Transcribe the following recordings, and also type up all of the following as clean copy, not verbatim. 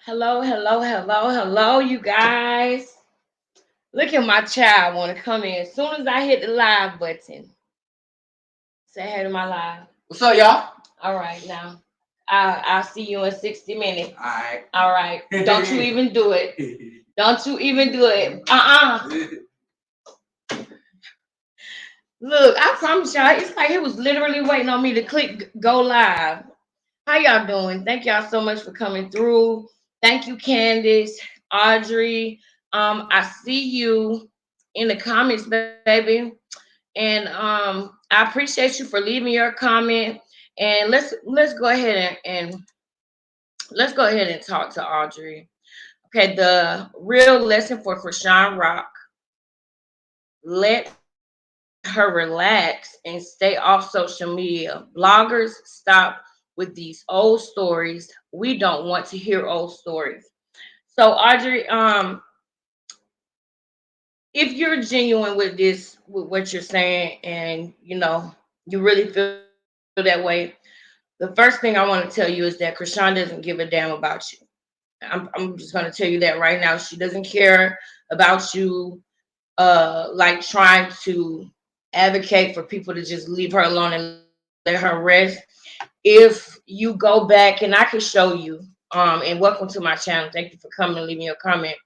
Hello, hello, hello, hello, you guys. Look at my child want to come in. As soon as I hit the live button, say hey to my live. What's up, y'all? All right, now. I'll see you in 60 minutes. All right. All right. Don't you even do it. Don't you even do it. Look, I promise y'all, it's like he was literally waiting on me to click go live. How y'all doing? Thank y'all so much for coming through. Thank you, Candace, Audrey. I see you in the comments, baby. And I appreciate you for leaving your comment. And let's go ahead and let's go ahead and talk to Audrey. Okay, the real lesson for Krishan Rock. Let her relax and stay off social media. Bloggers, stop with these old stories. We don't want to hear old stories. So Audrey, if you're genuine with this, with what you're saying, and you really feel that way, the first thing I want to tell you is that Krishan doesn't give a damn about you. I'm just gonna tell you that right now. She doesn't care about you, like trying to advocate for people to just leave her alone and let her rest. If you go back, and I can show you, and welcome to my channel. Thank you for coming and leaving your comment.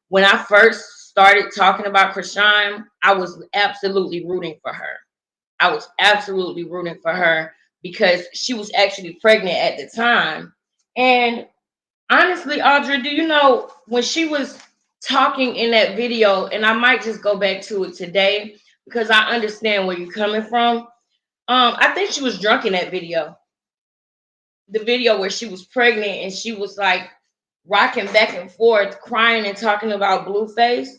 When I first started talking about Krishan, I was absolutely rooting for her. I was absolutely rooting for her because she was actually pregnant at the time. And honestly, Audrey, do you know when she was talking in that video, and I might just go back to it today because I understand where you're coming from. I think she was drunk in that video. The video where she was pregnant and she was like rocking back and forth, crying and talking about Blueface.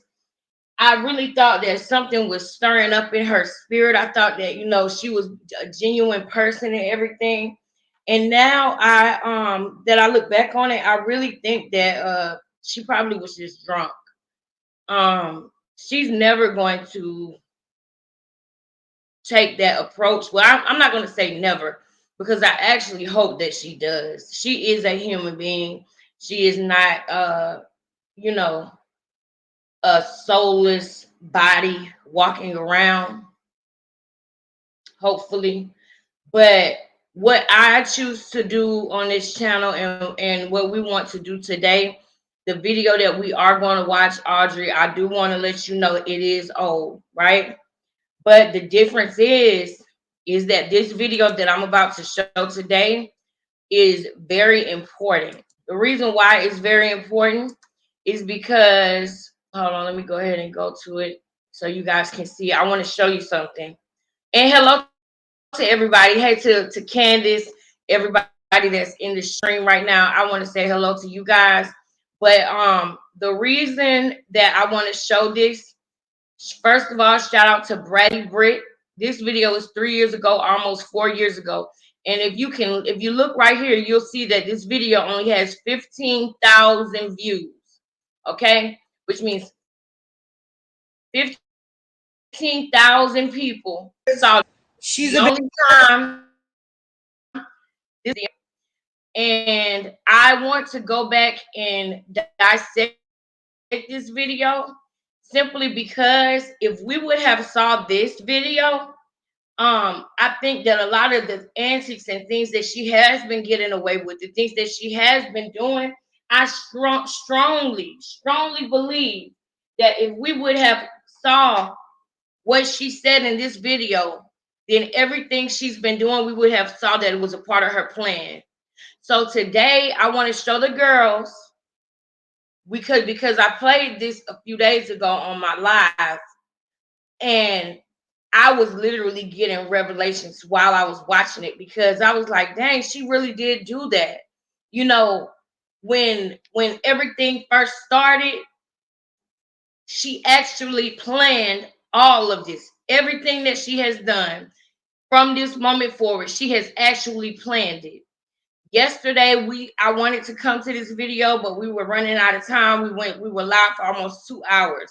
I really thought that something was stirring up in her spirit. I thought that, she was a genuine person and everything. And now that I look back on it, I really think that she probably was just drunk. She's never going to take that approach. Well, I'm not going to say never because I actually hope that she does. She is a human being. She is not you know, a soulless body walking around, hopefully. But what I choose to do on this channel, and what we want to do today, the video that we are going to watch, Audrey, I do want to let you know it is old, right? But the difference is that this video that I'm about to show today is very important. The reason why it's very important is because, hold on, let me go ahead and go to it so you guys can see. I want to show you something. And hello to everybody. Hey to Candace, everybody that's in the stream right now. I want to say hello to you guys. But the reason that I want to show this, first of all, shout out to Bratty Brit. This video is 3 years ago, almost 4 years ago. And if you look right here, you'll see that this video only has 15,000 views. Okay, which means 15,000 people saw this video. She's The a only time this video, and I want to go back and dissect this video simply because if we would have saw this video, I think that a lot of the antics and things that she has been getting away with, the things that she has been doing, I strongly believe that if we would have saw what she said in this video, then everything she's been doing, we would have saw that it was a part of her plan. So today, I want to show the girls because I played this a few days ago on my live, and I was literally getting revelations while I was watching it because I was like, dang, she really did do that. You know, when everything first started, she actually planned all of this. Everything that she has done from this moment forward, she has actually planned it. Yesterday, I wanted to come to this video, but we were running out of time. We were live for almost 2 hours.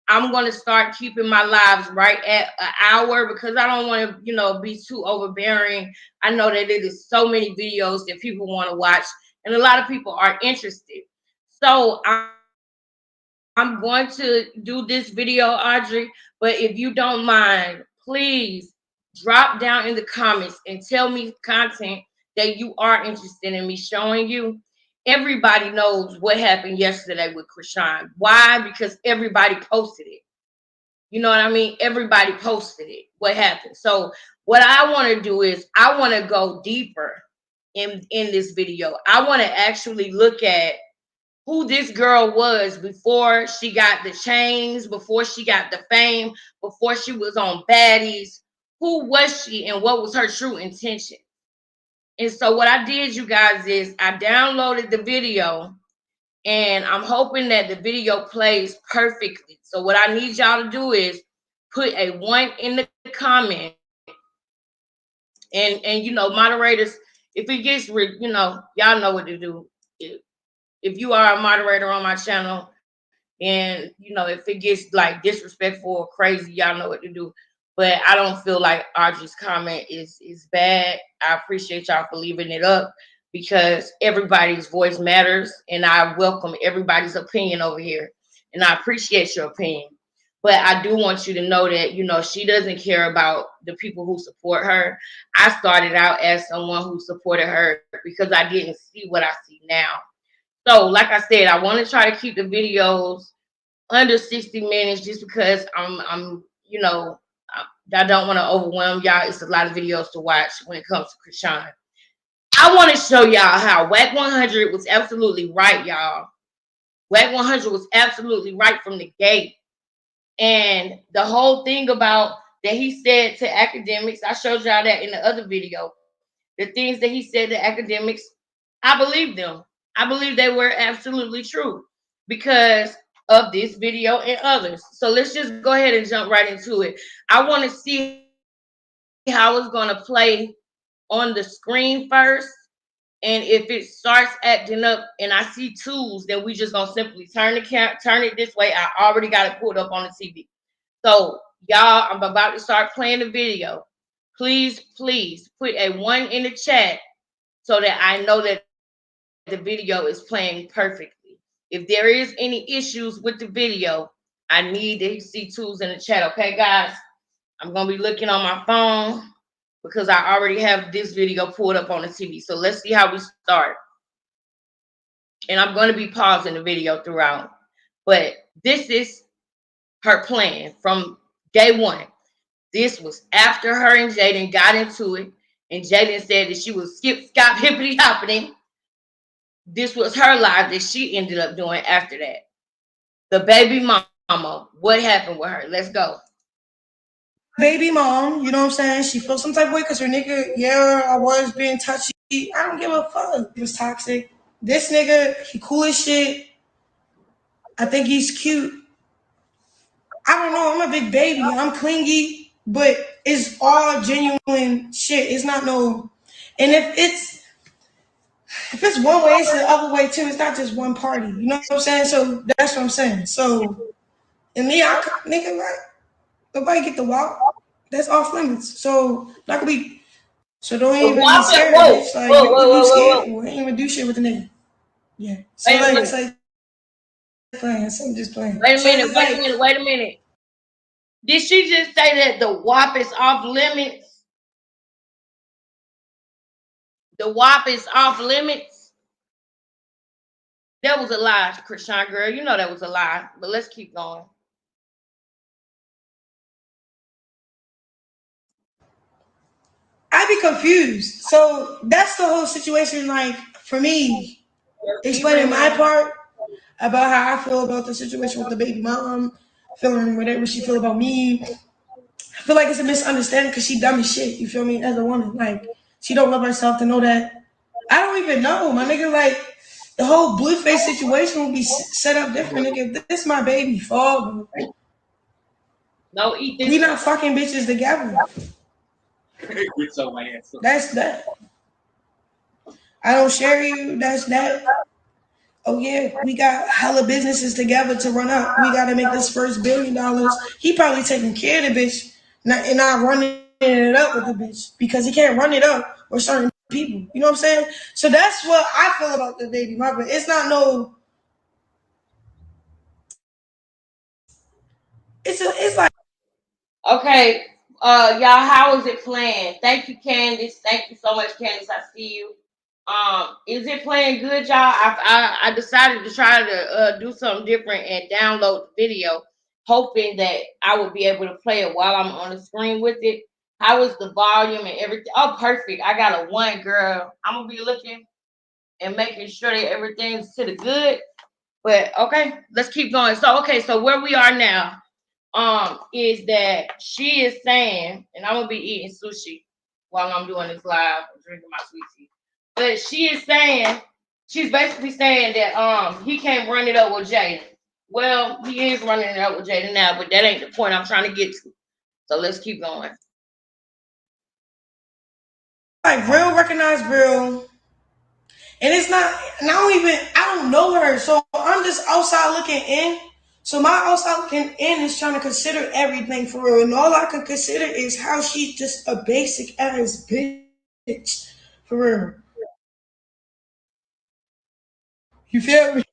I'm going to start keeping my lives right at an hour because I don't want to, be too overbearing. I know that it is so many videos that people want to watch, and a lot of people are interested. So I'm going to do this video, Audrey, but if you don't mind, please drop down in the comments and tell me content that you are interested in me showing you. Everybody knows what happened yesterday with Krishan. Why? Because everybody posted it. You know what I mean? Everybody posted it. What happened? So what I want to do is I want to go deeper in this video. I want to actually look at who this girl was before she got the chains, before she got the fame, before she was on baddies. Who was she and what was her true intention? And so what I did, you guys, is I downloaded the video and I'm hoping that the video plays perfectly. So what I need y'all to do is put a 1 in the comment. And you know, moderators, if it gets, you know, y'all know what to do. If you are a moderator on my channel, and you know, if it gets like disrespectful or crazy, y'all know what to do. But I don't feel like Audrey's comment is bad. I appreciate y'all for leaving it up because everybody's voice matters, and I welcome everybody's opinion over here, and I appreciate your opinion. But I do want you to know that, you know, she doesn't care about the people who support her. I started out as someone who supported her because I didn't see what I see now. So, like I said, I want to try to keep the videos under 60 minutes just because I'm you know, I don't want to overwhelm y'all. It's a lot of videos to watch when it comes to Krishan. I want to show y'all how Wack 100 was absolutely right, y'all. Wack 100 was absolutely right from the gate. And the whole thing about that he said to academics, I showed y'all that in the other video. The things that he said to academics, I believe them. I believe they were absolutely true because of this video and others. So let's just go ahead and jump right into it. I want to see how it's going to play on the screen first. And if it starts acting up and I see twos, then we just gonna simply turn it this way. I already got it pulled up on the TV. So y'all, I'm about to start playing the video. Please, please put a 1 in the chat so that I know that the video is playing perfectly. If there is any issues with the video, I need to see twos in the chat. Okay, guys? I'm gonna be looking on my phone because I already have this video pulled up on the TV. So let's see how we start. And I'm going to be pausing the video throughout. But this is her plan from day one. This was after her and Jaden got into it. And Jaden said that she was skip, scop, hippity hoppity. This was her life that she ended up doing after that. The baby mama, what happened with her? Let's go. Baby mom, you know what I'm saying? She feels some type of way because her nigga, yeah, I was being touchy. I don't give a fuck. It was toxic. This nigga, he cool as shit. I think he's cute. I don't know. I'm a big baby. I'm clingy, but it's all genuine shit. It's not no. And if it's one way, it's the other way too. It's not just one party. You know what I'm saying? So that's what I'm saying. So and me, nigga, like nobody get the walk. That's off limits. So not gonna be. So don't even be scared, bitch. Like, what you scared for? I ain't even do shit with the nigga. Yeah. So like, it's like playing. So I'm just playing. Wait a minute. Did she just say that the WAP is off limits? The WAP is off limits? That was a lie, Krishan girl. You know that was a lie. But let's keep going. I be confused. So that's the whole situation. Like for me, explaining my part about how I feel about the situation with the baby mom, feeling whatever she feel about me. I feel like it's a misunderstanding because she dumb as shit. You feel me? As a woman, like she don't love herself to know that. I don't even know, my nigga. Like the whole Blueface situation will be set up different, nigga. This my baby father. No, eat this. We not fucking bitches together. That's that. I don't share you. That's that. Oh yeah, we got hella businesses together to run up. We got to make this first $1 billion. He probably taking care of the bitch, and not running it up with the bitch because he can't run it up with certain people. You know what I'm saying? So that's what I feel about the baby mother. It's not no it's like Okay, y'all, how is it playing? Thank you, Candace. Thank you so much, Candace. I see you. Is it playing good, y'all? I decided to try to do something different and download the video, hoping that I will be able to play it while I'm on the screen with it. How is the volume and everything? Oh, perfect. I got a one, girl. I'm gonna be looking and making sure that everything's to the good. But okay, let's keep going. So okay, so where we are now, is that she is saying, and I'm gonna be eating sushi while I'm doing this live, drinking my sweet tea. But she is saying, she's basically saying that he can't run it up with Jaden. Well, he is running it up with Jaden now, but that ain't the point I'm trying to get to. So let's keep going. real recognized real. And it's not, and I don't know her. So I'm just outside looking in. So my outside looking in is trying to consider everything for real. And all I can consider is how she's just a basic ass bitch. For real. You feel me?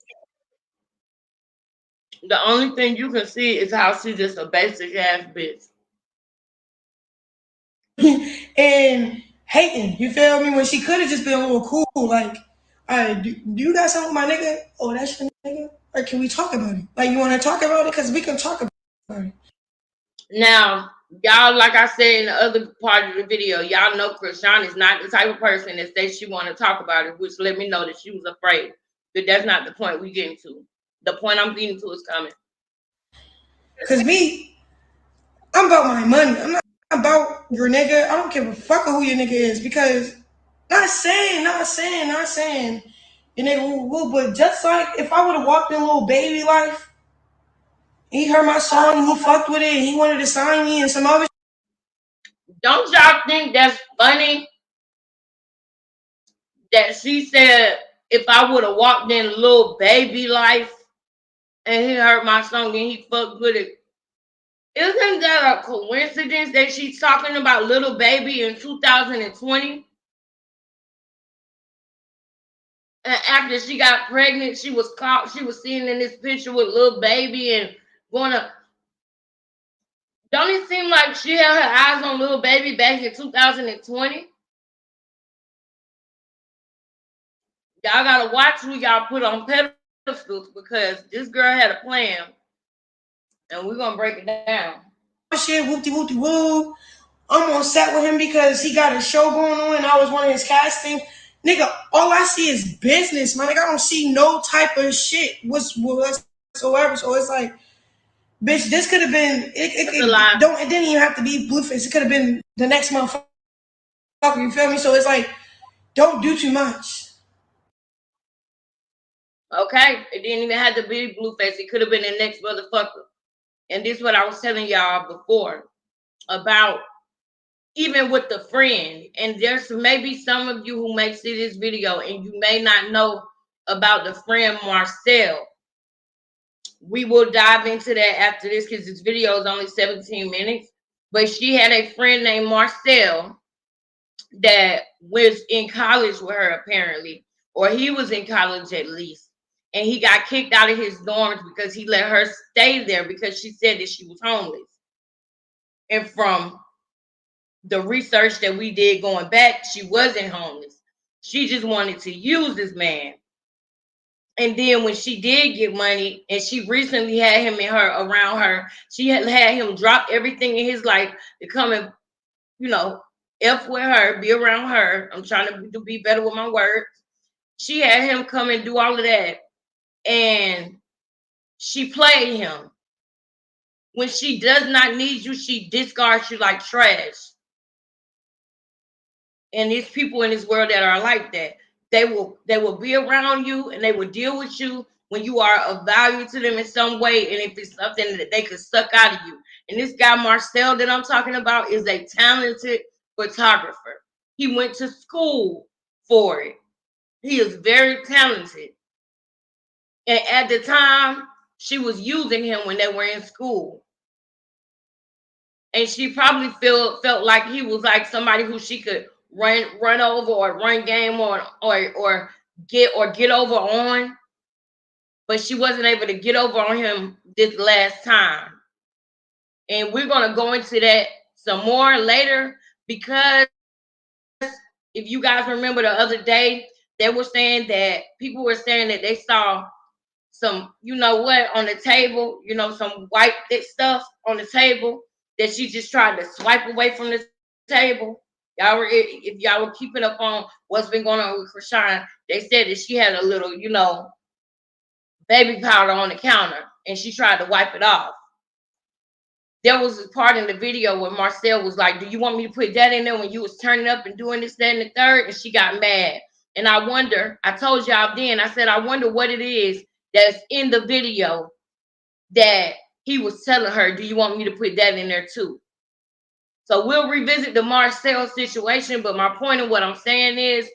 The only thing you can see is how she's just a basic ass bitch. And hating, you feel me? When she could have just been a little cool, like, all right, do you got something with my nigga? Oh, that's your nigga? Or can we talk about it? Like, you want to talk about it? Because we can talk about it. Now, y'all, like I said in the other part of the video, y'all know Krishan is not the type of person that says she want to talk about it, which let me know that she was afraid. But that's not the point we getting to. The point I'm getting to is coming. Because me, I'm about my money. I'm not about your nigga. I don't give a fuck who your nigga is. Because, not saying your nigga woo, but just like if I would have walked in little baby life, he heard my song and he fucked with it and he wanted to sign me and some other. Don't y'all think that's funny that she said if I would have walked in little baby life and he heard my song and he fucked with it? Isn't that a coincidence that she's talking about little baby in 2020? And after she got pregnant, she was caught. She was seen in this picture with little baby and going to. Don't it seem like she had her eyes on little baby back in 2020? Y'all gotta watch who y'all put on pedestals because this girl had a plan, and we're gonna break it down. Shit, whoopty whoopty woo. I'm on set with him because he got a show going on and I was one of his casting. Nigga, all I see is business, man. Like, I don't see no type of shit whatsoever. So it's like, bitch, this could have been That's a lie. it didn't even have to be Blueface. It could have been the next motherfucker. You feel me? So it's like, don't do too much. Okay, it didn't even have to be Blueface. It could have been the next motherfucker. And this is what I was telling y'all before about even with the friend. And there's maybe some of you who may see this video and you may not know about the friend Marcel. We will dive into that after this because this video is only 17 minutes. But she had a friend named Marcel that was in college with her, apparently, or he was in college at least. And he got kicked out of his dorms because he let her stay there because she said that she was homeless. And from the research that we did going back, she wasn't homeless. She just wanted to use this man. And then when she did get money, and she recently had him in her around her, she had him drop everything in his life to come and, you know, F with her, be around her. I'm trying to be better with my words. She had him come and do all of that. And she played him. When she does not need you, she discards you like trash. And there's people in this world that are like that. They will be around you and they will deal with you when you are of value to them in some way, and if it's something that they could suck out of you. And this guy Marcel that I'm talking about is a talented photographer. He went to school for it. He is very talented. And at the time, she was using him when they were in school. And she probably felt like he was like somebody who she could run over or run game on or get over on, but she wasn't able to get over on him this last time. And we're going to go into that some more later, because if you guys remember the other day, they were saying that people were saying that they saw some, you know what, on the table, you know, some white thick stuff on the table that she just tried to swipe away from the table. If y'all were keeping up on what's been going on with Krishan, they said that she had a little, you know, baby powder on the counter and she tried to wipe it off. There was a part in the video where Marcel was like, "Do you want me to put that in there when you was turning up and doing this, that, and the third?" And she got mad. And I wonder, I told y'all then, I said, I wonder what it is that's in the video that he was telling her, "Do you want me to put that in there too?" So we'll revisit the Marcel situation, but my point of what I'm saying is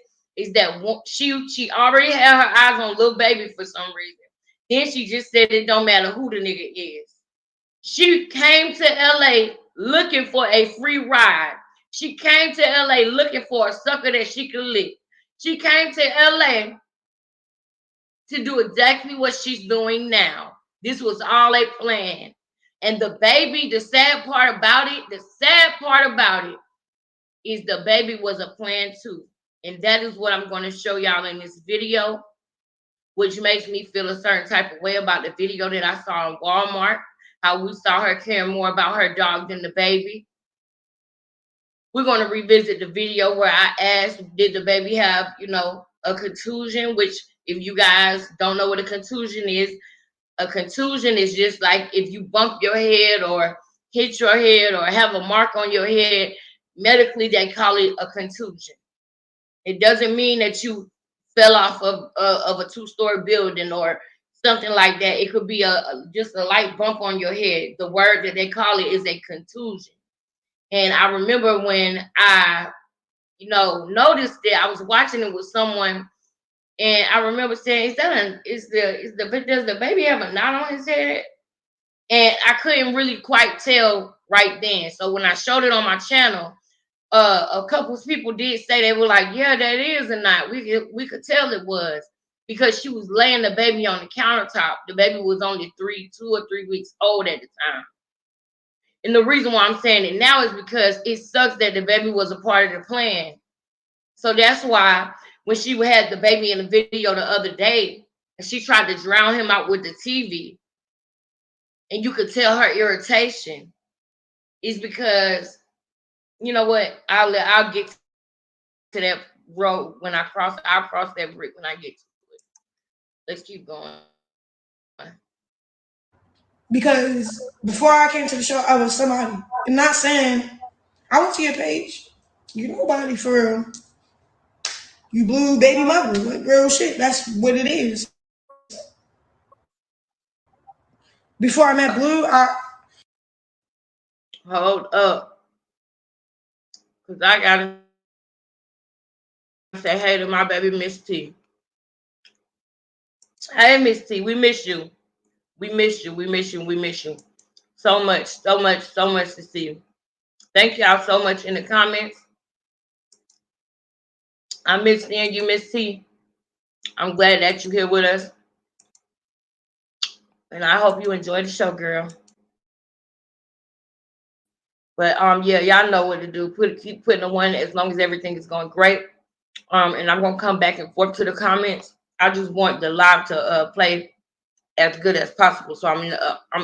that she already had her eyes on Lil Baby for some reason. Then she just said it don't matter who the nigga is. She came to LA looking for a free ride. She came to LA looking for a sucker that she could lick. She came to LA to do exactly what she's doing now. This was all a plan. And the baby, the sad part about it is the baby was a plan too. And that is what I'm going to show y'all in this video, which makes me feel a certain type of way about the video that I saw in Walmart, how we saw her caring more about her dog than the baby. We're going to revisit the video where I asked, did the baby have, you know, a contusion, which if you guys don't know what a contusion is just like if you bump your head or hit your head or have a mark on your head. Medically, they call it a contusion. It doesn't mean that you fell off of a two-story building or something like that. It could be just a light bump on your head. The word that they call it is a contusion. And I remember when I, you know, noticed it, I was watching it with someone, and I remember saying, does the baby have a knot on his head? And I couldn't really quite tell right then. So when I showed it on my channel, a couple of people did say, they were like, "Yeah, that is a knot. We could tell it was, because she was laying the baby on the countertop. The baby was only 2 or 3 weeks old at the time." And the reason why I'm saying it now is because it sucks that the baby was a part of the plan. So that's why when she had the baby in the video the other day, and she tried to drown him out with the TV, and you could tell her irritation is because, you know what? I'll get to that road when I'll cross that bridge when I get to it. Let's keep going. Because before I came to the show, I was somebody. I'm not saying I went to your page. You nobody for real. You blew baby mother, like real shit. That's what it is. Before I met Blue, Hold up, because I gotta say hey to my baby Miss T. Hey Miss T, we miss you. We miss you. We miss you. We miss you. So much, so much, so much to see you. Thank y'all so much in the comments. I miss seeing you, Miss T. I'm glad that you're here with us. And I hope you enjoy the show, girl. But yeah, y'all know what to do. Keep putting a one as long as everything is going great. And I'm gonna come back and forth to the comments. I just want the live to play as good as possible. So I'm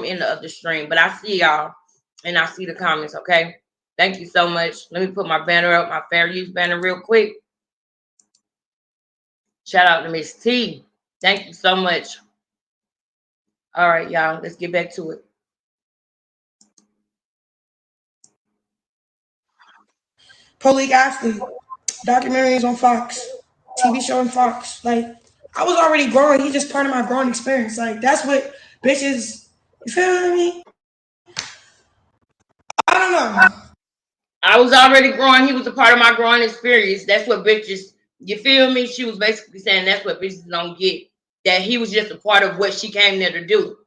in the other stream. But I see y'all and I see the comments, okay? Thank you so much. Let me put my banner up, my fair use banner real quick. Shout out to Miss T. Thank you so much. All right, y'all. Let's get back to it. pro league athlete, documentaries on Fox, TV show on Fox. Like I was already growing. He's just part of my growing experience. Like that's what bitches. You feel me? I don't know. I was already growing. He was a part of my growing experience. That's what bitches, you feel me? She was basically saying that's what bitches don't get. That he was just a part of what she came there to do.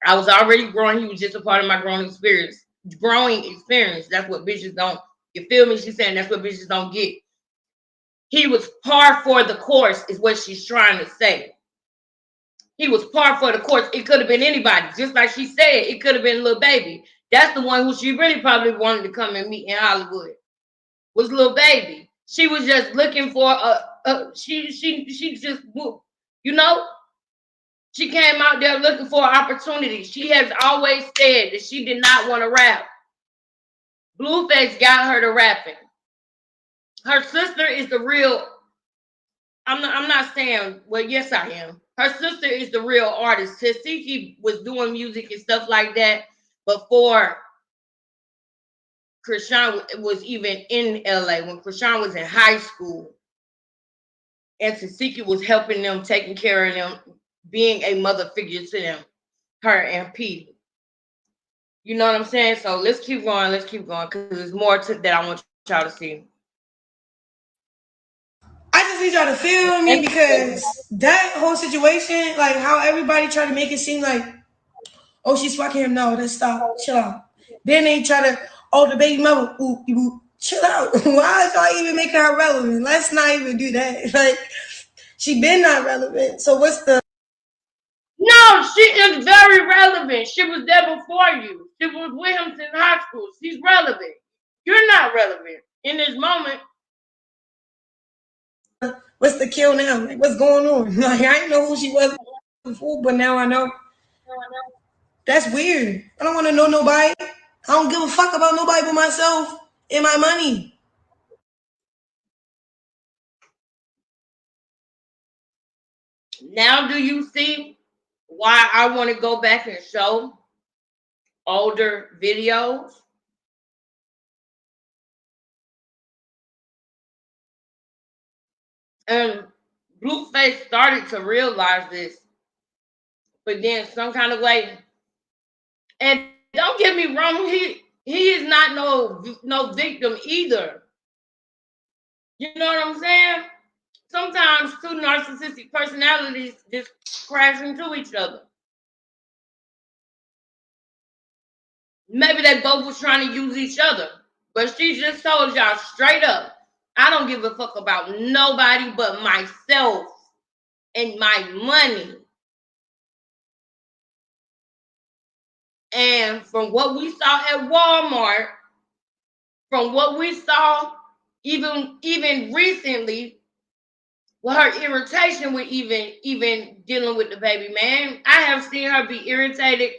I was already growing. He was just a part of my growing experience. Growing experience. That's what bitches don't. You feel me? She's saying that's what bitches don't get. He was par for the course, is what she's trying to say. He was par for the course. It could have been anybody. Just like she said, it could have been Lil Baby. That's the one who she really probably wanted to come and meet in Hollywood. Was Lil Baby. She was just looking for she just, you know, she came out there looking for an opportunity. She has always said that she did not want to rap. Blueface got her to rapping. Her sister is the real. I'm not saying. Well, yes, I am. Her sister is the real artist. Tashiki was doing music and stuff like that before Krishan was even in LA. When Krishan was in high school, and Tashiki was helping them, taking care of them, being a mother figure to them. Her and P. You know what I'm saying? So let's keep going. Let's keep going because there's more that I want y'all to see. I just need y'all to feel me because that whole situation, like how everybody tried to make it seem like, oh, she's fucking him. No, let's stop. Chill out. Then they try to, oh, the baby mother. Ooh, chill out. Why is y'all even making her relevant? Let's not even do that. Like, she been not relevant. So what's the? No, she is very relevant. She was there before you. She was with him since high school. She's relevant. You're not relevant in this moment. What's the kill now? Like, what's going on? Like, I didn't know who she was before, but now I know. That's weird. I don't want to know nobody. I don't give a fuck about nobody but myself and my money. Now, do you see why I want to go back and show older videos? And Blueface started to realize this, but then some kind of way. And don't get me wrong, he is not no victim either. You know what I'm saying? Sometimes two narcissistic personalities just crash into each other. Maybe they both was trying to use each other, but she just told y'all straight up, I don't give a fuck about nobody but myself and my money. And from what we saw at Walmart, from what we saw even recently, with her irritation with even dealing with the baby man, I have seen her be irritated,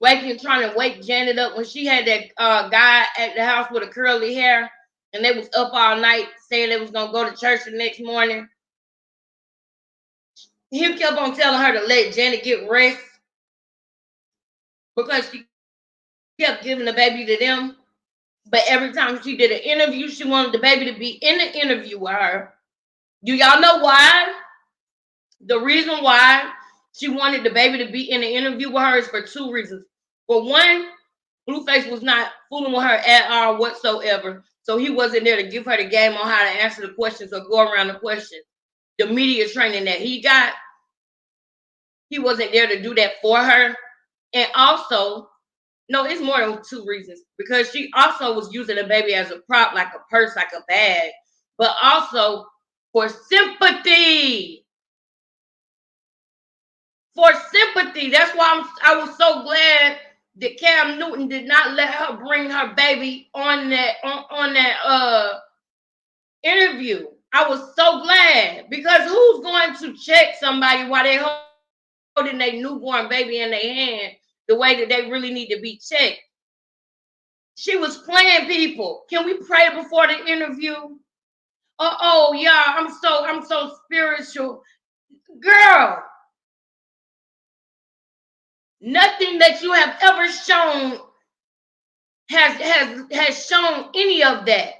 trying to wake Janet up when she had that guy at the house with a curly hair, and they was up all night saying they was gonna go to church the next morning. He kept on telling her to let Janet get rest because she kept giving the baby to them. But every time she did an interview, she wanted the baby to be in the interview with her. Do y'all know why? The reason why she wanted the baby to be in the interview with her is for two reasons. For one, Blueface was not fooling with her at all whatsoever. So he wasn't there to give her the game on how to answer the questions or go around the questions. The media training that he got, he wasn't there to do that for her. And also, no, it's more than two reasons. Because she also was using the baby as a prop, like a purse, like a bag, but also for sympathy. For sympathy. That's why I was so glad that Cam Newton did not let her bring her baby on that interview. I was so glad, because who's going to check somebody while they're holding their newborn baby in their hand the way that they really need to be checked? She was playing people. Can we pray before the interview? Oh yeah, I'm so spiritual. Girl, nothing that you have ever shown has shown any of that.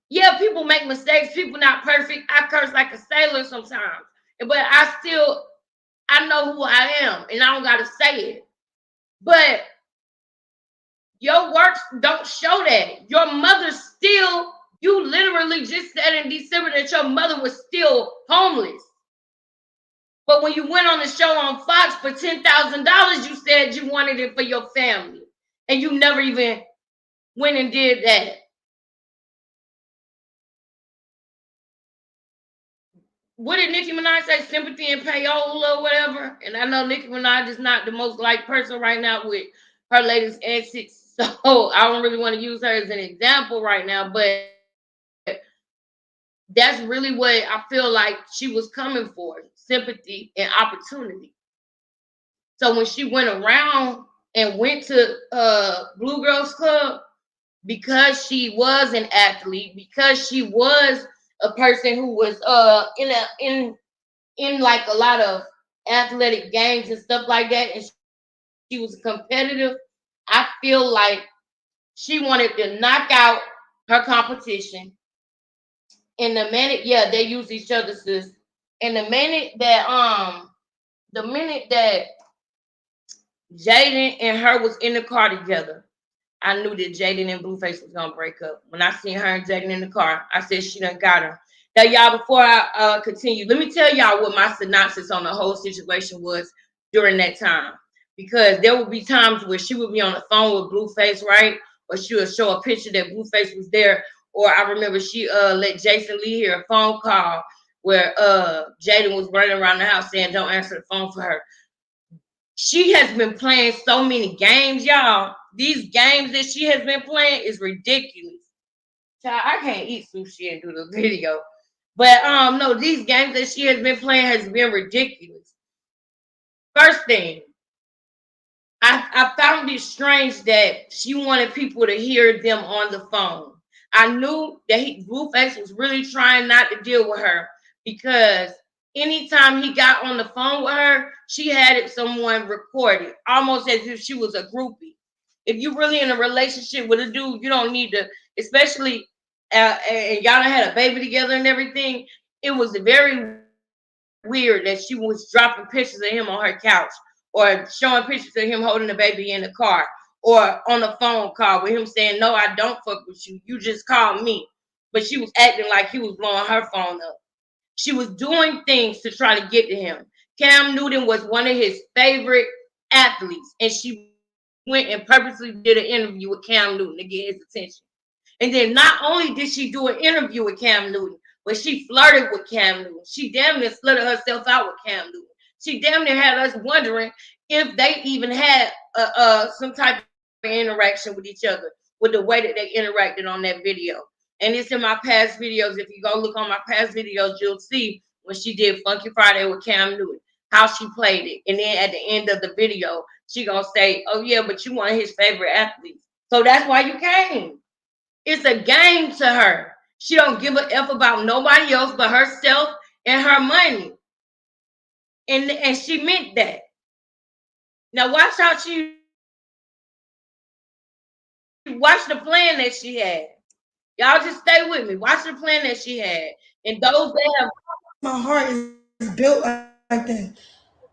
Yeah, people make mistakes. People not perfect. I curse like a sailor sometimes, but I know who I am, and I don't gotta say it. But your works don't show that. Your mother still. You literally just said in December that your mother was still homeless. But when you went on the show on Fox for $10,000, you said you wanted it for your family, and you never even went and did that. What did Nicki Minaj say? Sympathy and payola or whatever. And I know Nicki Minaj is not the most liked person right now with her latest antics So I don't really want to use her as an example right now, but that's really what I feel like she was coming for, sympathy and opportunity. So when she went around and went to Blue Girls Club, because she was an athlete, because she was a person who was in like a lot of athletic games and stuff like that, and she was competitive, I feel like she wanted to knock out her competition. In the minute, yeah, they use each other, sis. And the minute that Jaden and her was in the car together, I knew that Jaden and Blueface was gonna break up. When I seen her and Jaden in the car, I said she done got her. Now, y'all, before I continue, let me tell y'all what my synopsis on the whole situation was during that time. Because there would be times where she would be on the phone with Blueface, right? Or she would show a picture that Blueface was there. Or I remember she let Jason Lee hear a phone call where Jaden was running around the house saying, "Don't answer the phone for her." She has been playing so many games, y'all. These games that she has been playing is ridiculous. Child, I can't eat sushi and do the video. But no, these games that she has been playing has been ridiculous. First thing, I found it strange that she wanted people to hear them on the phone. I knew that Blueface was really trying not to deal with her because anytime he got on the phone with her, she had it someone recorded, almost as if she was a groupie. If you really in a relationship with a dude, you don't need to, especially and y'all done had a baby together and everything. It was very weird that she was dropping pictures of him on her couch or showing pictures of him holding the baby in the car or on a phone call with him saying, "No, I don't fuck with you. You just called me." But she was acting like he was blowing her phone up. She was doing things to try to get to him. Cam Newton was one of his favorite athletes, and she went and purposely did an interview with Cam Newton to get his attention. And then not only did she do an interview with Cam Newton, but she flirted with Cam Newton. She damn near slutted herself out with Cam Newton. She damn near had us wondering if they even had some type of interaction with each other with the way that they interacted on that video. And it's in my past videos. If you go look on my past videos, you'll see when she did Funky Friday with Cam Newton, how she played it. And then at the end of the video, she gonna say, "Oh yeah, but you one of his favorite athletes. So that's why you came." It's a game to her. She don't give a F about nobody else but herself and her money. And she meant that. Now watch how she watch the plan that she had. Y'all just stay with me. Watch the plan that she had. And those that have My heart is built like that.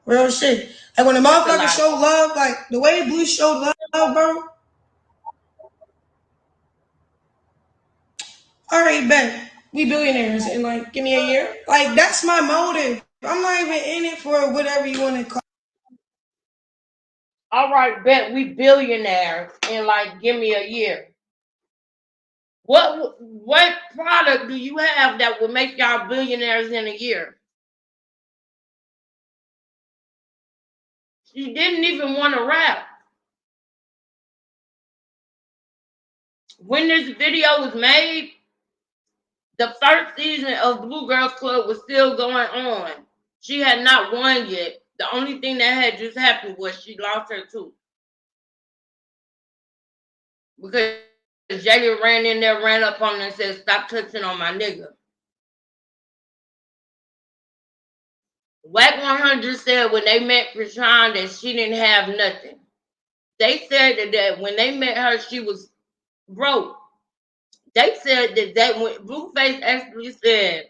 Real shit. Like when the it's a motherfucker lot. show love, like the way Blue showed love, bro. All right, bet we billionaires and like give me a year. Like that's my motive. I'm not even in it for whatever you want to call. All right, bet we billionaires in like give me a year. What product do you have that will make y'all billionaires in a year? She didn't even want to rap. When this video was made, the first season of Blue Girls Club was still going on. She had not won yet. The only thing that had just happened was she lost her tooth because Jada ran in there, ran up on her, and said, "Stop touching on my nigga." Whack 100 said when they met Krishan that she didn't have nothing. They said that when they met her, she was broke. They said that when Blueface actually said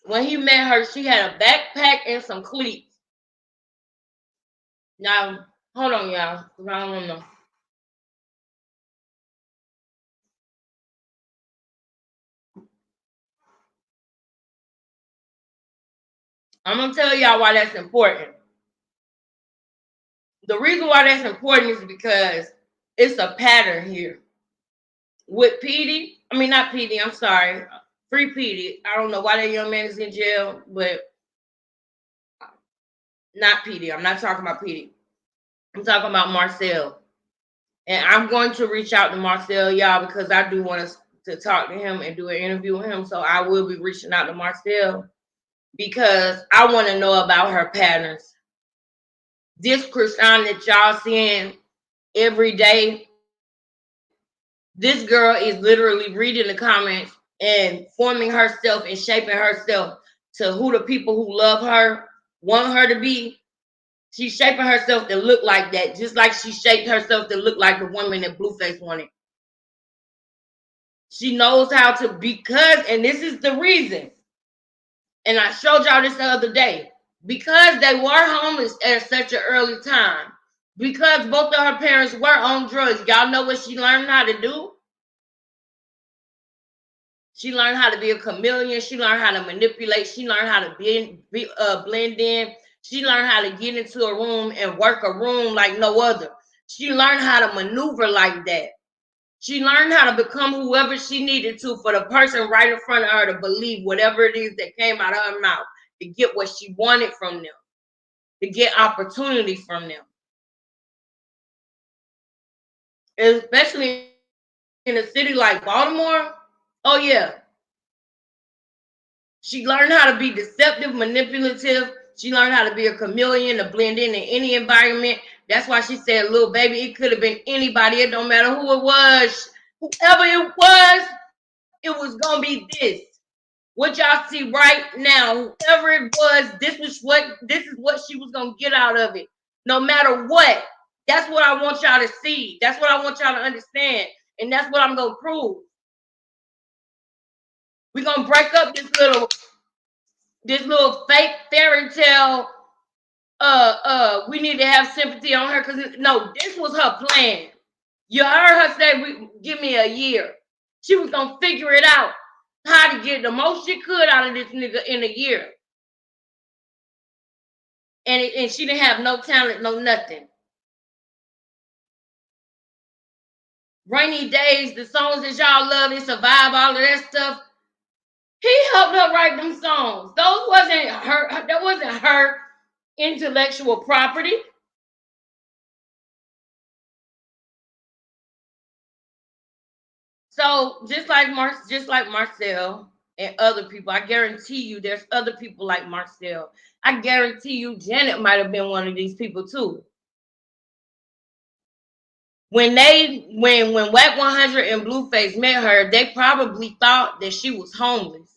when he met her, she had a backpack and some cleats. Now, hold on, y'all, because I don't know. I'm going to tell y'all why that's important. The reason why that's important is because it's a pattern here. With Petey, I mean, not Petey, I'm sorry. Free Petey. I don't know why that young man is in jail, but not Petey. I'm not talking about Petey. I'm talking about Marcel. And I'm going to reach out to Marcel, y'all, because I do want to talk to him and do an interview with him. So I will be reaching out to Marcel because I want to know about her patterns. This Krishan that y'all seeing every day, this girl is literally reading the comments and forming herself and shaping herself to who the people who love her want her to be. She's shaping herself to look like that, just like she shaped herself to look like the woman that Blueface wanted. She knows how to, because, and this is the reason, and I showed y'all this the other day, because they were homeless at such an early time, because both of her parents were on drugs. Y'all know what she learned how to do? She learned how to be a chameleon. She learned how to manipulate. She learned how to blend in. She learned how to get into a room and work a room like no other. She learned how to maneuver like that. She learned how to become whoever she needed to for the person right in front of her to believe whatever it is that came out of her mouth, to get what she wanted from them, to get opportunity from them. Especially in a city like Baltimore. Oh, yeah. She learned how to be deceptive, manipulative. She learned how to be a chameleon, to blend in any environment. That's why she said, little baby, it could have been anybody. It don't matter who it was. Whoever it was going to be this. What y'all see right now, whoever it was, this is what she was going to get out of it. No matter what. That's what I want y'all to see. That's what I want y'all to understand. And that's what I'm going to prove. We're going to break up this little fake fairy tale. We need to have sympathy on her, because no, this was her plan. You heard her say, give me a year. She was gonna figure it out, how to get the most she could out of this nigga in a year. And she didn't have no talent, no nothing. Rainy Days, the songs that y'all love, and Survive, all of that stuff. He helped her write them songs. Those wasn't her. That wasn't her intellectual property. So just like Marcel and other people, I guarantee you there's other people like Marcel. I guarantee you Janet might have been one of these people too. When Whack 100 and Blueface met her, they probably thought that she was homeless,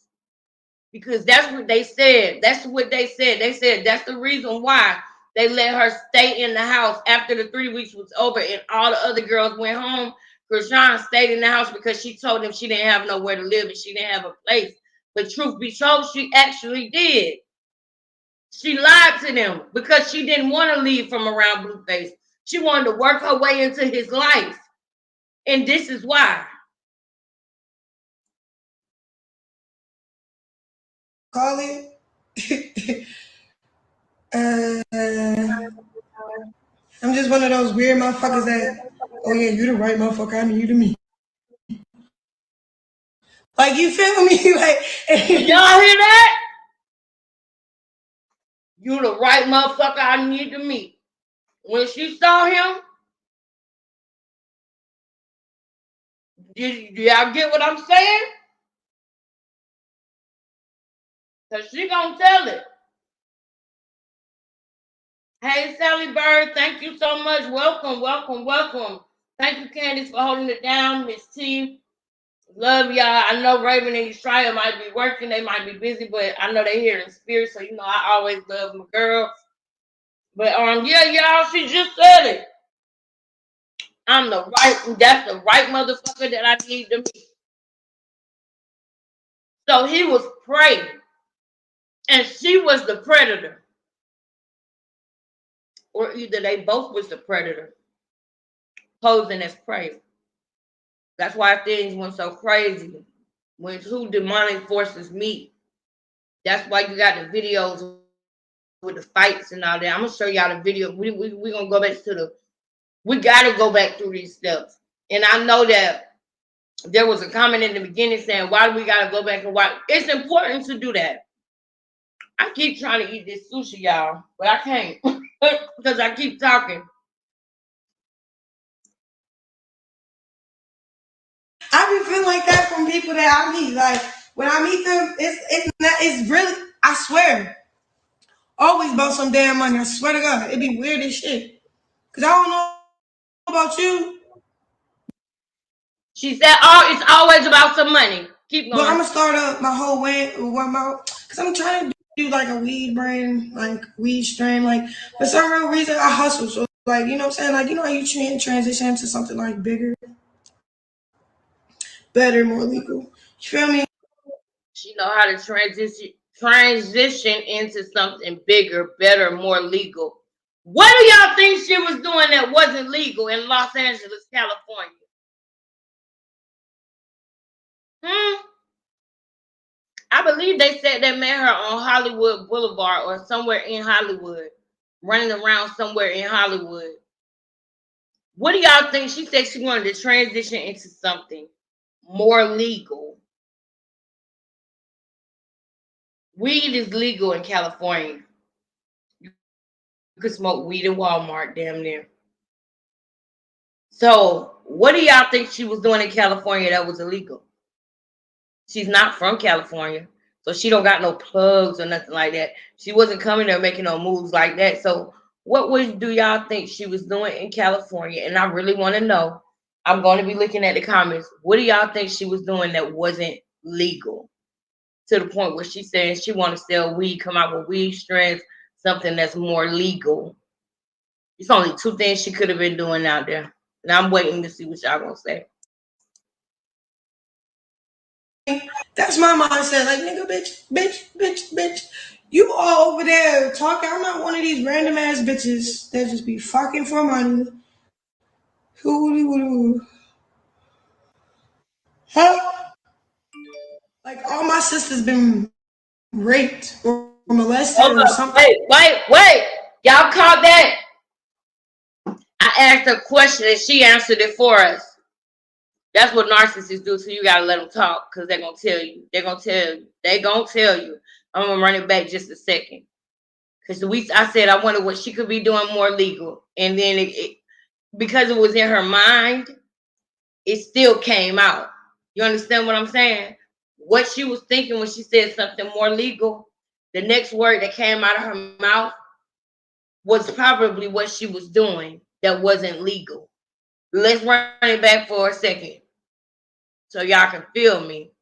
because that's what they said. That's what they said. They said that's the reason why they let her stay in the house after the 3 weeks was over and all the other girls went home. Krishan stayed in the house because she told them she didn't have nowhere to live and she didn't have a place. But truth be told, she actually did. She lied to them because she didn't want to leave from around Blueface. She wanted to work her way into his life. And this is why. Call it. I'm just one of those weird motherfuckers that, oh yeah, you the right motherfucker. I need you to me. Like, you feel me? Like, y'all hear that? You the right motherfucker I need to meet. When she saw him, do y'all get what I'm saying? Because she gonna tell it. Hey, Sally Bird, thank you so much. Welcome, welcome, welcome. Thank you, Candice, for holding it down. Miss T, love y'all. I know Raven and Estrella might be working. They might be busy, but I know they're here in spirit, so you know I always love my girls. But yeah, y'all, she just said it. That's the right motherfucker that I need to meet. So he was prey, and she was the predator. Or either they both was the predator, posing as prey. That's why things went so crazy when two demonic forces meet. That's why you got the videos with the fights and all that. I'm gonna show y'all the video. We gonna go back to we gotta go back through these steps. And I know that there was a comment in the beginning saying, why do we gotta go back and watch? It's important to do that. I keep trying to eat this sushi, y'all, but I can't because I keep talking. I be feeling like that from people that I meet. Like when I meet them, it's really, I swear, always about some damn money. I swear to God, it be weird as shit. Cause I don't know about you, She said, "Oh, it's always about some money." Keep but I'm going. gonna start up my whole way. Cause I'm trying to do like a weed brand, like weed strain. Like for some real reason, I hustle. So like you know what I'm saying. Like you know how you transition to something like bigger, better, more legal. You feel me? She know how to transition into something bigger, better, more legal. What do y'all think she was doing that wasn't legal in Los Angeles, California? Hmm? I believe they said they met her on Hollywood Boulevard or somewhere in Hollywood, running around somewhere in Hollywood. What do y'all think? She said she wanted to transition into something more legal. Weed is legal in California. You could smoke weed in Walmart, damn near. So, what do y'all think she was doing in California that was illegal? She's not from California, so she don't got no plugs or nothing like that. She wasn't coming there making no moves like that. So, do y'all think she was doing in California? And I really want to know. I'm going to be looking at the comments. What do y'all think she was doing that wasn't legal? To the point where she's saying she want to sell weed, come out with weed strands, something that's more legal. It's only two things she could have been doing out there. And I'm waiting to see what y'all gonna say. That's my mindset. Like, nigga, bitch. You all over there talking. I'm not one of these random ass bitches that just be fucking for money. Who? Huh? Like, all my sisters been raped or molested Hold or up. something. Wait. Y'all caught that? I asked her a question and she answered it for us. That's what narcissists do. So you gotta let them talk because they're gonna tell you. They're gonna tell you. I'm gonna run it back just a second. Because I said I wonder what she could be doing more legal. And then because it was in her mind, it still came out. You understand what I'm saying? What she was thinking when she said something more legal, the next word that came out of her mouth was probably what she was doing that wasn't legal. Let's run it back for a second so y'all can feel me.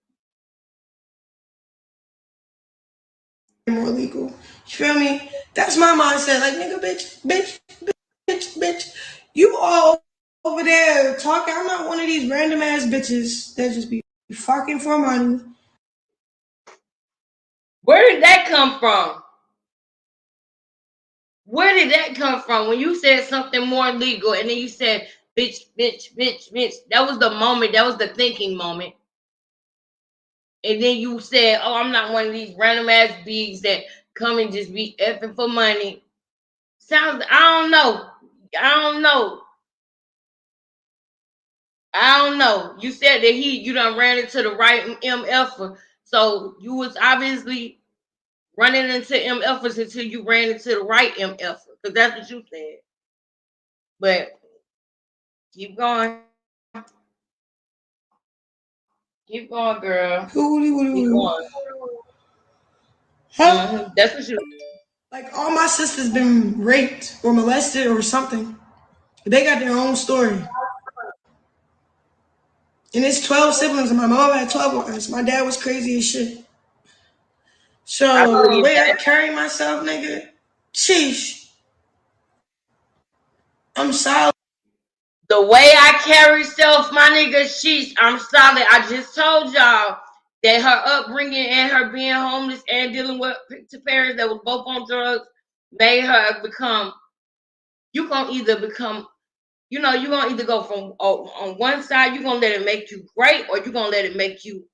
More legal. You feel me? That's my mindset. Like, nigga, bitch. You all over there talking. I'm not one of these random ass bitches that just be fucking for money. Where did that come from? Where did that come from? When you said something more legal and then you said bitch. That was the moment, that was the thinking moment. And then you said, "Oh, I'm not one of these random ass bees that come and just be effing for money." Sounds, I don't know. I don't know. I don't know. You said that you done ran into the right MF, so you was obviously running into MFers until you ran into the right MF, because that's what you said. But keep going. Keep going, girl. Keep Who? going. Huh? That's what you. Like all my sisters been raped or molested or something. They got their own story. And it's 12 siblings, and my mom had 12 of us. My dad was crazy as shit. I So the believe way I that. carry myself, nigga, sheesh, I'm solid. The way I carry self, my nigga, I'm solid. I just told y'all that her upbringing and her being homeless and dealing with parents that was both on drugs made her become. You gonna either become, you're gonna either go from on one side, you're gonna let it make you great, or you're gonna let it make you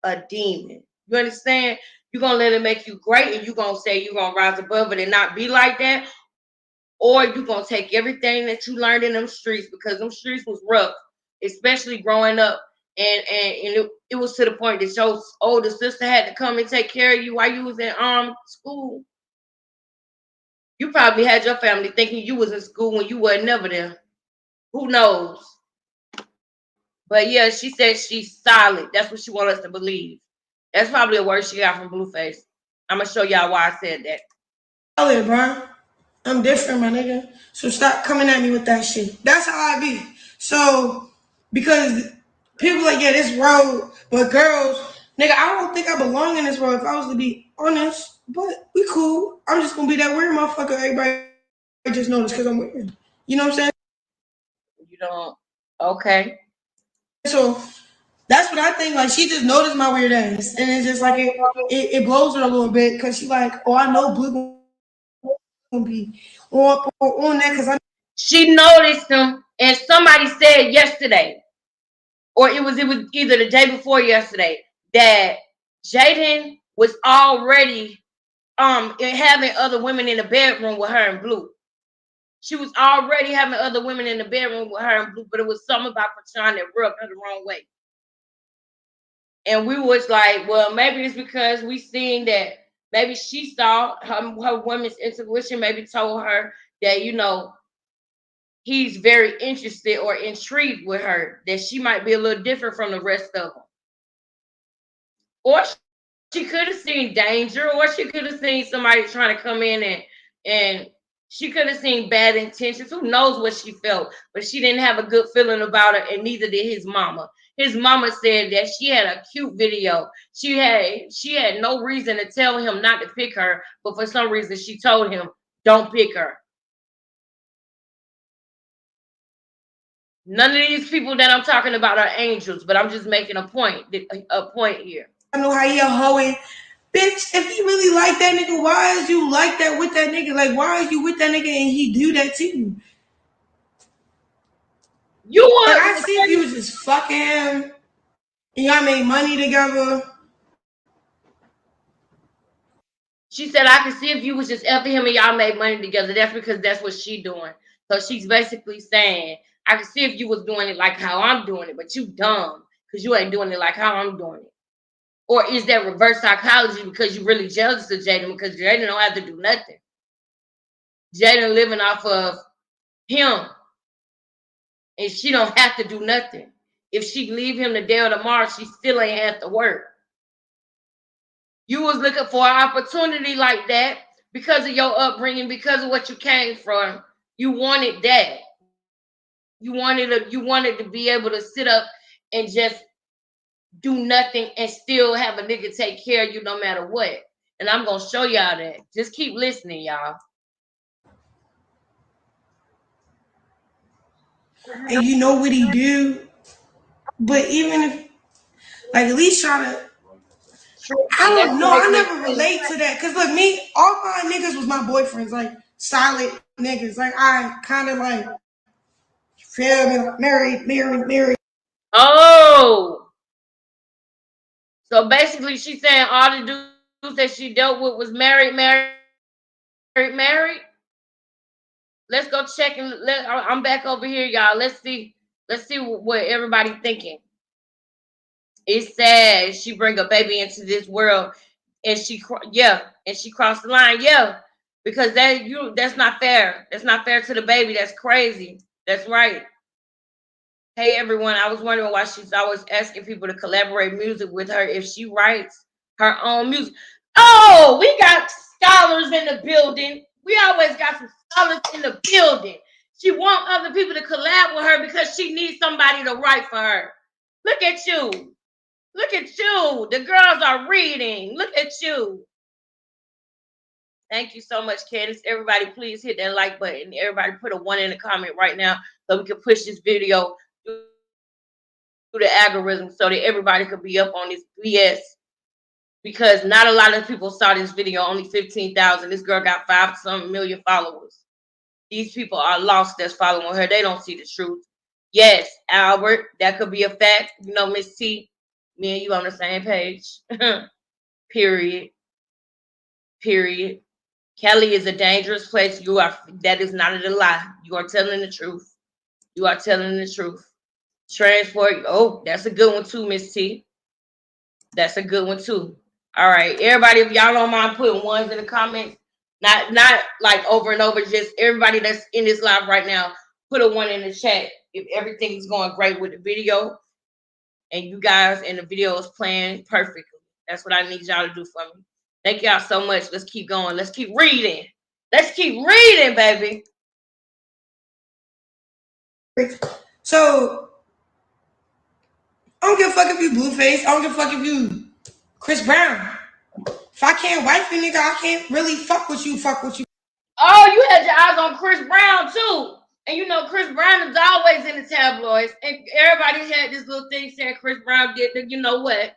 a demon. You understand? You're gonna let it make you great, and you're gonna say you're gonna rise above it and not be like that, or you're gonna take everything that you learned in them streets, because them streets was rough, especially growing up, and it was to the point that your older sister had to come and take care of you while you was in school. You probably had your family thinking you was in school when you were never there. Who knows? But yeah, she said she's solid. That's what she wants us to believe. That's probably a word she got from Blueface. I'm gonna show y'all why I said that. Solid, bro. I'm different, my nigga. So stop coming at me with that shit. That's how I be. So because people like, yeah, this road, but girls, nigga, I don't think I belong in this world if I was to be honest. But we cool. I'm just gonna be that weird motherfucker. Everybody just notice because I'm weird. You know what I'm saying? You don't. Okay. So that's what I think. Like she just noticed my weird ass, and it's just like it blows her a little bit because she like, oh, I know Blue gonna be on that because I. She noticed him, and somebody said yesterday, or it was either the day before yesterday, that Jaden was already having other women in the bedroom with her and Blue. She was already having other women in the bedroom with her and Blue, but it was something about Krishan that rubbed her the wrong way. And we was like, well, maybe it's because we seen that maybe she saw her woman's intuition, maybe told her that, he's very interested or intrigued with her, that she might be a little different from the rest of them. Or she could have seen danger, or she could have seen somebody trying to come in and she could have seen bad intentions. Who knows what she felt? But she didn't have a good feeling about it, and neither did his mama. His mama said that she had a cute video. She had no reason to tell him not to pick her, but for some reason she told him, don't pick her. None of these people that I'm talking about are angels, but I'm just making a point here. I know how you hoeing. Bitch, if you really like that nigga, why is you like that with that nigga? Like, why are you with that nigga and he do that to you? You Like, would. I see if you was just fucking him and y'all made money together. She said, I could see if you was just effing him and y'all made money together. That's because that's what she doing. So she's basically saying, I could see if you was doing it like how I'm doing it, but you dumb because you ain't doing it like how I'm doing it. Or is that reverse psychology because you really jealous of Jaden because Jaden don't have to do nothing? Jaden living off of him and she don't have to do nothing. If she leave him today or tomorrow, she still ain't have to work. You was looking for an opportunity like that because of your upbringing, because of what you came from. You wanted that. You wanted to be able to sit up and just do nothing and still have a nigga take care of you no matter what. And I'm gonna show y'all that. Just keep listening, y'all. And you know what he do. But even if, like, at least try to, I And that's don't to know. make I me never relate to that. Because, look, me, all my niggas was my boyfriends. Like, solid niggas. Like, I kind of, like, feel me? Like, married. Oh, so basically she's saying all the dudes that she dealt with was married. Let's go check and I'm back over here, y'all. Let's see what everybody thinking. It says she bring a baby into this world, and she crossed the line, because that's not fair. That's not fair to the baby. That's crazy. That's right. Hey everyone, I was wondering why she's always asking people to collaborate music with her if she writes her own music. Oh, we got scholars in the building. We always got some scholars in the building. She wants other people to collab with her because she needs somebody to write for her. Look at you. Look at you. The girls are reading. Look at you. Thank you so much, Candace. Everybody, please hit that like button. Everybody put a 1 in the comment right now so we can push this video through the algorithm so that everybody could be up on this BS. Because not a lot of people saw this video, only 15,000. This girl got 5-some million followers. These people are lost that's following her. They don't see the truth. Yes, Albert, that could be a fact. Miss T, me and you on the same page. Period. Period. Kelly is a dangerous place. That is not a lie. You are telling the truth. You are telling the truth. Transport. Oh, that's a good one too, Miss T. That's a good one too. All right, everybody, if y'all don't mind putting ones in the comments, not like over and over, just everybody that's in this live right now, put a 1 in the chat if everything's going great with the video. and you guys and the video is playing perfectly. That's what I need y'all to do for me. Thank y'all so much. Let's keep going. Let's keep reading. Let's keep reading, baby. So I don't give a fuck if you Blueface. I don't give a fuck if you Chris Brown. If I can't wife you, nigga, I can't really fuck with you. Fuck with you. Oh, you had your eyes on Chris Brown too. And you know Chris Brown is always in the tabloids. And everybody had this little thing saying Chris Brown did the, you know what?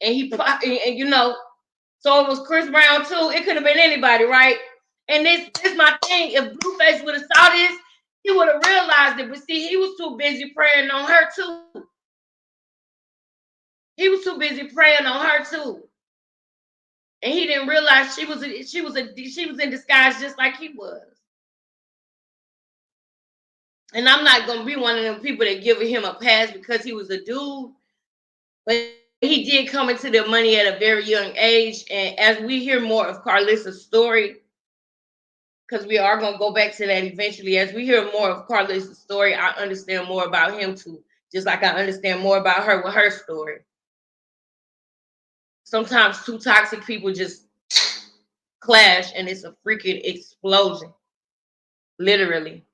And and you know, so it was Chris Brown too. It could have been anybody, right? And this is my thing. If Blueface would have saw this, he would have realized it. But see, he was too busy praying on her too. He was too busy praying on her too. And he didn't realize she was in disguise just like he was. And I'm not gonna be one of them people that give him a pass because he was a dude, but he did come into the money at a very young age. And as we hear more of Carlissa's story, because we are gonna go back to that eventually, as we hear more of Carlissa's story, I understand more about him too, just like I understand more about her with her story. Sometimes two toxic people just clash and it's a freaking explosion. Literally.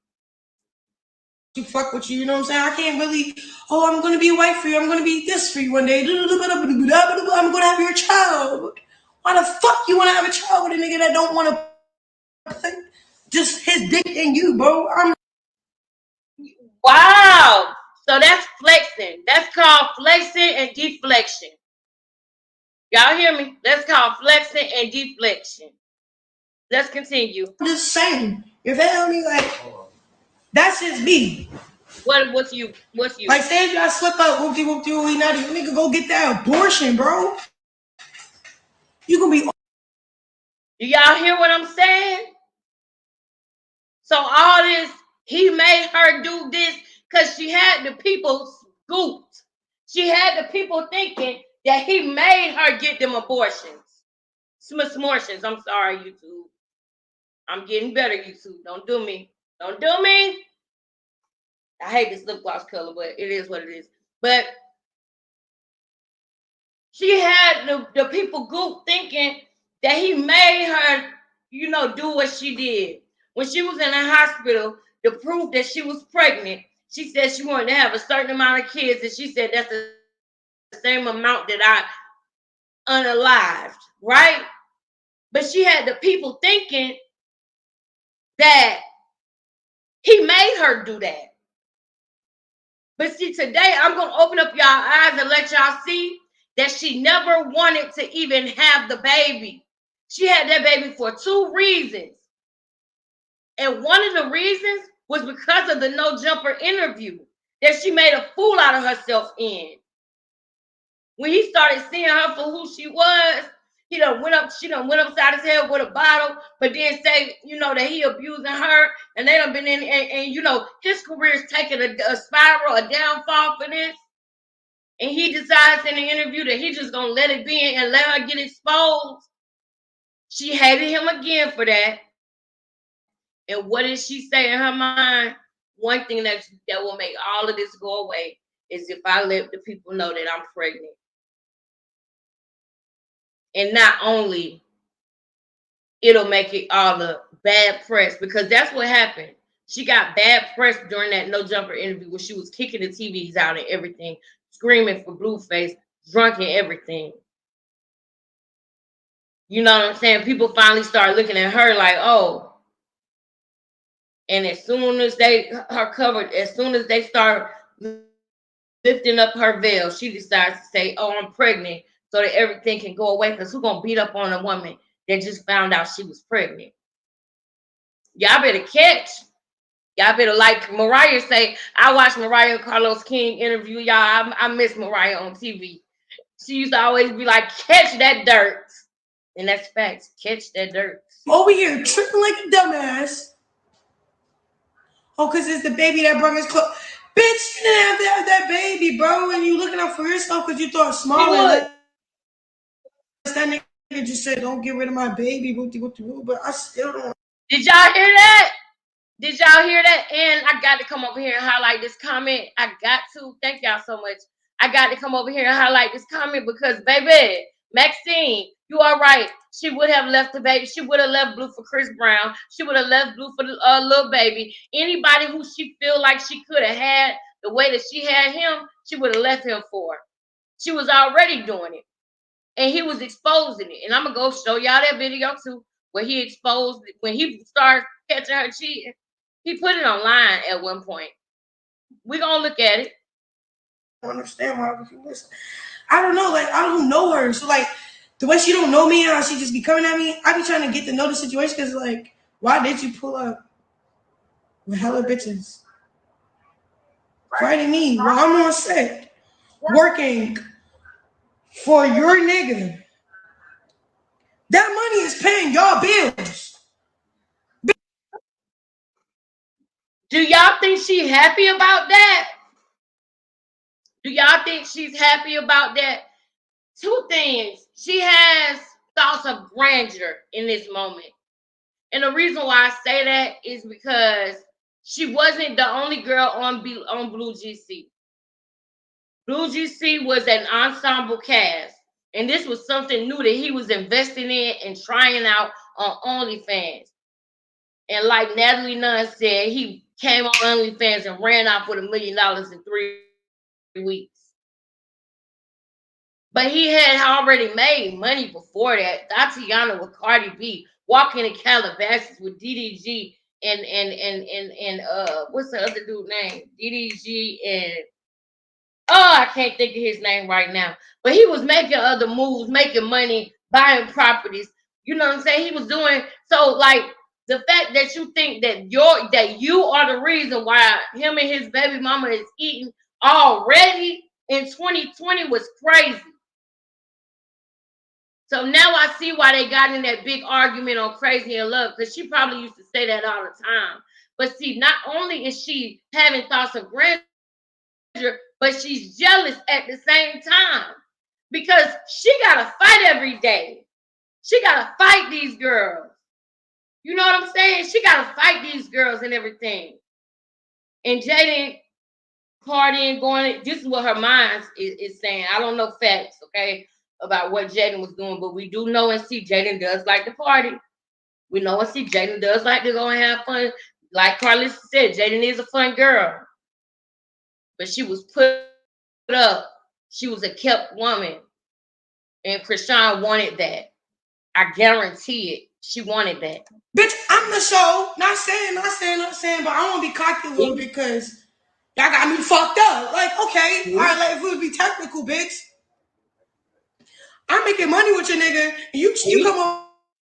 To fuck with you know what I'm saying? I can't really, oh, I'm gonna be a wife for you, I'm gonna be this for you one day. I'm gonna have your child. Why the fuck you wanna have a child with a nigga that don't wanna put just his dick in you, bro? Wow. So that's flexing. That's called flexing and deflection. Y'all hear me? That's called flexing and deflection. Let's continue. I'm just saying. You feel me? Like, that's just me. What's you? Like, say if y'all slip up, whoopty whoopty whoopty nutty, you nigga go get that abortion, bro. You gonna be. Do y'all hear what I'm saying? So all this, he made her do this because she had the people scooped. She had the people thinking that he made her get them abortions. Smortions. I'm sorry, YouTube. I'm getting better, YouTube. Don't do me. Don't do me. I hate this lip gloss color, but it is what it is. But she had the people goop thinking that he made her, you know, do what she did. When she was in a hospital to prove that she was pregnant, she said she wanted to have a certain amount of kids, and she said that's the same amount that I unalived, right? But she had the people thinking that he made her do that. But see, today I'm going to open up y'all eyes and let y'all see that she never wanted to even have the baby. She had that baby for 2 reasons. And one of the reasons was because of the No Jumper interview that she made a fool out of herself in. When he started seeing her for who she was, she done went upside his head with a bottle, but then say, you know, that he abusing her, and they done been in, and you know, his career is taking a spiral, a downfall for this. And he decides in the interview that he's just gonna let it be and let her get exposed. She hated him again for that. And what did she say in her mind? One thing that will make all of this go away is if I let the people know that I'm pregnant. And not only it'll make it all the bad press, because that's what happened. She got bad press during that No Jumper interview where she was kicking the TVs out and everything, screaming for Blueface, drunk and everything. You know what I'm saying? People finally start looking at her like, oh. And as soon as they start lifting up her veil, she decides to say, oh, I'm pregnant, so that everything can go away. Because who's going to beat up on a woman that just found out she was pregnant? Y'all better catch. Y'all better, like Mariah say, I watched Mariah and Carlos King interview y'all. I miss Mariah on TV. She used to always be like, catch that dirt. And that's facts. Catch that dirt. Over here tripping like a dumbass. Oh, because it's the baby that brought his clothes. Bitch, you didn't have to have that baby, bro. And you looking out for yourself because you thought small. That nigga just said, don't get rid of my baby. But I still don't. Did y'all hear that? Did y'all hear that? And I got to come over here and highlight this comment. I got to. Thank y'all so much. I got to come over here and highlight this comment because, baby, Maxine, you are right. She would have left the baby. She would have left Blue for Chris Brown. She would have left Blue for Lil Baby. Anybody who she feel like she could have had the way that she had him, she would have left him for. She was already doing it. And he was exposing it. And I'm going to go show y'all that video too, where he exposed it. When he started catching her cheating, he put it online at one point. We're going to look at it. I understand why you listen. I don't know, like, I don't know her. So, like, the way she don't know me and how she just be coming at me, I be trying to get to know the situation because, like, why did you pull up with hella bitches? Fighting me while I'm on set, working for your nigga. That money is paying y'all bills. Do y'all think she's happy about that? Do y'all think she's happy about that? Two things. She has thoughts of grandeur in this moment. And the reason why I say that is because she wasn't the only girl on Blue GC. Blue GC was an ensemble cast. And this was something new that he was investing in and trying out on OnlyFans. And like Natalie Nunn said, he came on OnlyFans and ran off with $1 million in 3 weeks. But he had already made money before that. Tatiana with Cardi B, walking in Calabasas with DDG and what's the other dude name? DDG and I can't think of his name right now. But he was making other moves, making money, buying properties. You know what I'm saying? He was doing so. Like the fact that you think that you are the reason why him and his baby mama is eating already in 2020 was crazy. So now I see why they got in that big argument on Crazy in Love, because she probably used to say that all the time. But see, not only is she having thoughts of grandeur, but she's jealous at the same time because she got to fight every day. She got to fight these girls. You know what I'm saying? She got to fight these girls and everything. And Jaden partying, going, this is what her mind is saying. I don't know facts, okay, about what Jaden was doing, but we do know and see Jaden does like to party. We know and see Jaden does like to go and have fun. Like Carlissa said, Jaden is a fun girl. But she was put up. She was a kept woman. And Krishan wanted that. I guarantee it. She wanted that. Bitch, I'm the show. Not saying, but I want to be cocky a little because y'all got me fucked up. Like, okay, all right, like if we would be technical, bitch. I'm making money with your nigga. And you come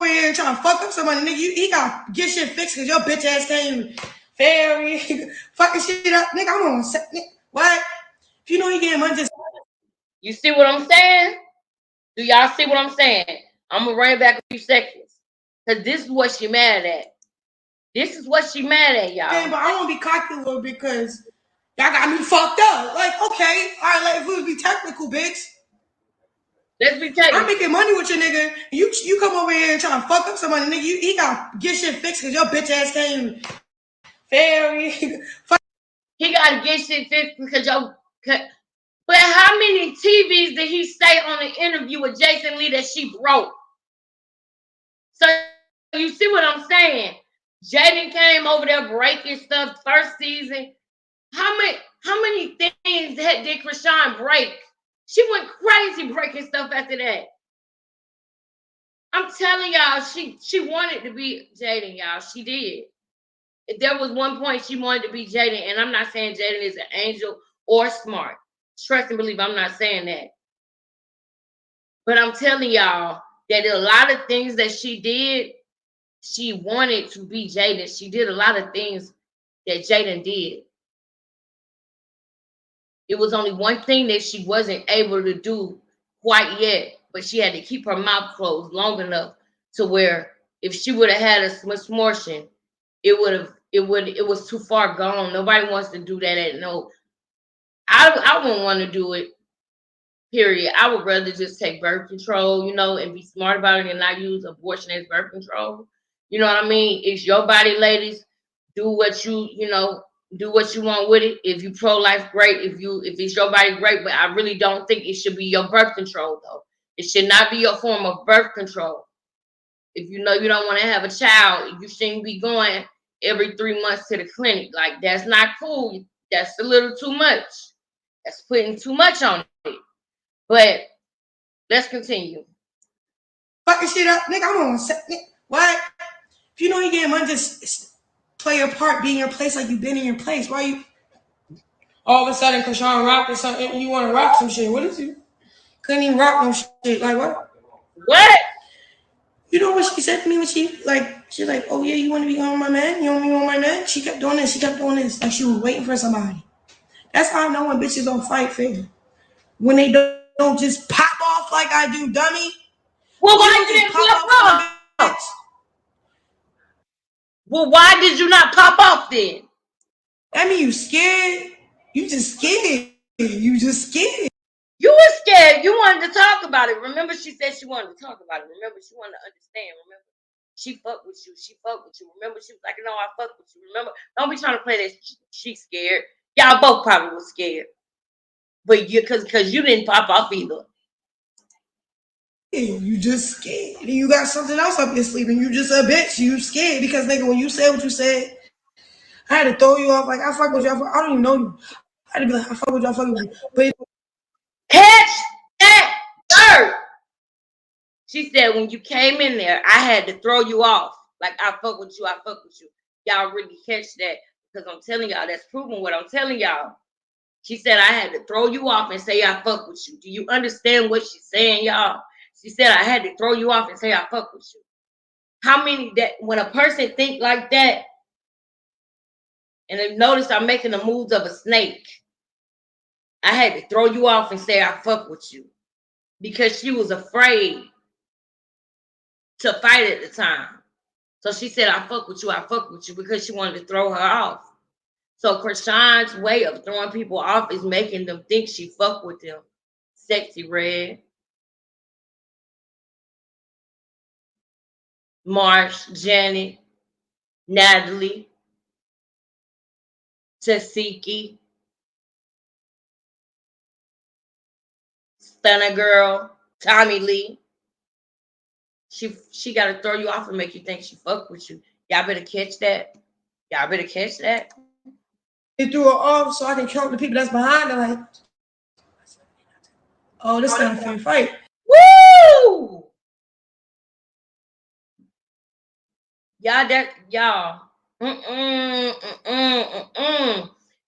over here and try to fuck up somebody, nigga. He got to get shit fixed because your bitch ass came very fucking shit up. Nigga, I'm on set. What? If you know he getting money, just. You see what I'm saying? Do y'all see what I'm saying? I'm going to run it back a few seconds. Because this is what she mad at. This is what she mad at, y'all. Okay, but I want to be cocky a little because y'all got me fucked up. Like, okay, all right, like if we would be technical, bitch. Let's be technical. I'm making money with your nigga. You come over here and try to fuck up somebody, nigga. He got to get shit fixed because your bitch ass came very. He got to get shit fixed because your. But how many TVs did he say on the interview with Jason Lee that she broke? So you see what I'm saying? Jaden came over there breaking stuff first season. How many things did Krishan break? She went crazy breaking stuff after that. I'm telling y'all, she wanted to be Jaden, y'all. She did. There was one point she wanted to be Jaden, and I'm not saying Jaden is an angel or smart. Trust and believe, I'm not saying that. But I'm telling y'all that a lot of things that she did, she wanted to be Jaden. She did a lot of things that Jaden did. It was only one thing that she wasn't able to do quite yet, but she had to keep her mouth closed long enough to where if she would have had a smortion, it was too far gone. Nobody wants to do that at no. I wouldn't want to do it. Period. I would rather just take birth control, and be smart about it and not use abortion as birth control. You know what I mean? It's your body, ladies. Do what you Do what you want with it. If you pro-life, great. If it's your body, great. But I really don't think it should be your birth control, though. It should not be your form of birth control. If you know you don't want to have a child, you shouldn't be going every 3 months to the clinic. Like, that's not cool. That's a little too much. That's putting too much on it. But let's continue. Fucking shit up, nigga. I'm on set. What? If you know you getting money, just play your part, be in your place like you've been in your place. Why you all of a sudden, Krishan rock or something, you want to rock some shit? What is you? Couldn't even rock no shit. Like what? What? You know what she said to me when she's like, oh yeah, you want to be on my man? You want to be on my man? She kept doing this. She kept doing this. Like she was waiting for somebody. That's how I know when bitches don't fight fair. When they don't just pop off like I do, dummy. Well, why you didn't pop off? Bitch. Well, why did you not pop off then? I mean, you scared. You just scared. You just scared. You were scared. You wanted to talk about it. Remember, she said she wanted to talk about it. Remember, she wanted to understand. Remember, she fucked with you. She fucked with you. Remember, she was like, no, I fucked with you. Remember, don't be trying to play that she scared. Y'all both probably was scared. But you, because you didn't pop off either. You just scared. And you got something else up your sleeve and you just a bitch. You scared because, nigga, when you said what you said, I had to throw you off. Like, I fuck with you. I don't even know you. I had to be like, I fuck with you. I fuck with you. But catch that bird. She said, when you came in there, I had to throw you off. Like, I fuck with you. I fuck with you. Y'all really catch that because I'm telling y'all, that's proving what I'm telling y'all. She said, I had to throw you off and say, I fuck with you. Do you understand what she's saying, y'all? She said, I had to throw you off and say, I fuck with you. How many that when a person think like that, and then notice I'm making the moves of a snake, I had to throw you off and say, I fuck with you. Because she was afraid to fight at the time. So she said, I fuck with you because she wanted to throw her off. So Krishan's way of throwing people off is making them think she fuck with them. Sexy Red. Marsh, Janet, Natalie, Tasiki, Stunner Girl, Tommy Lee. She got to throw you off and make you think she fuck with you. Y'all better catch that. Y'all better catch that. they threw her off so I can count the people that's behind her. Like, oh, this not a fair fight. Woo! Y'all.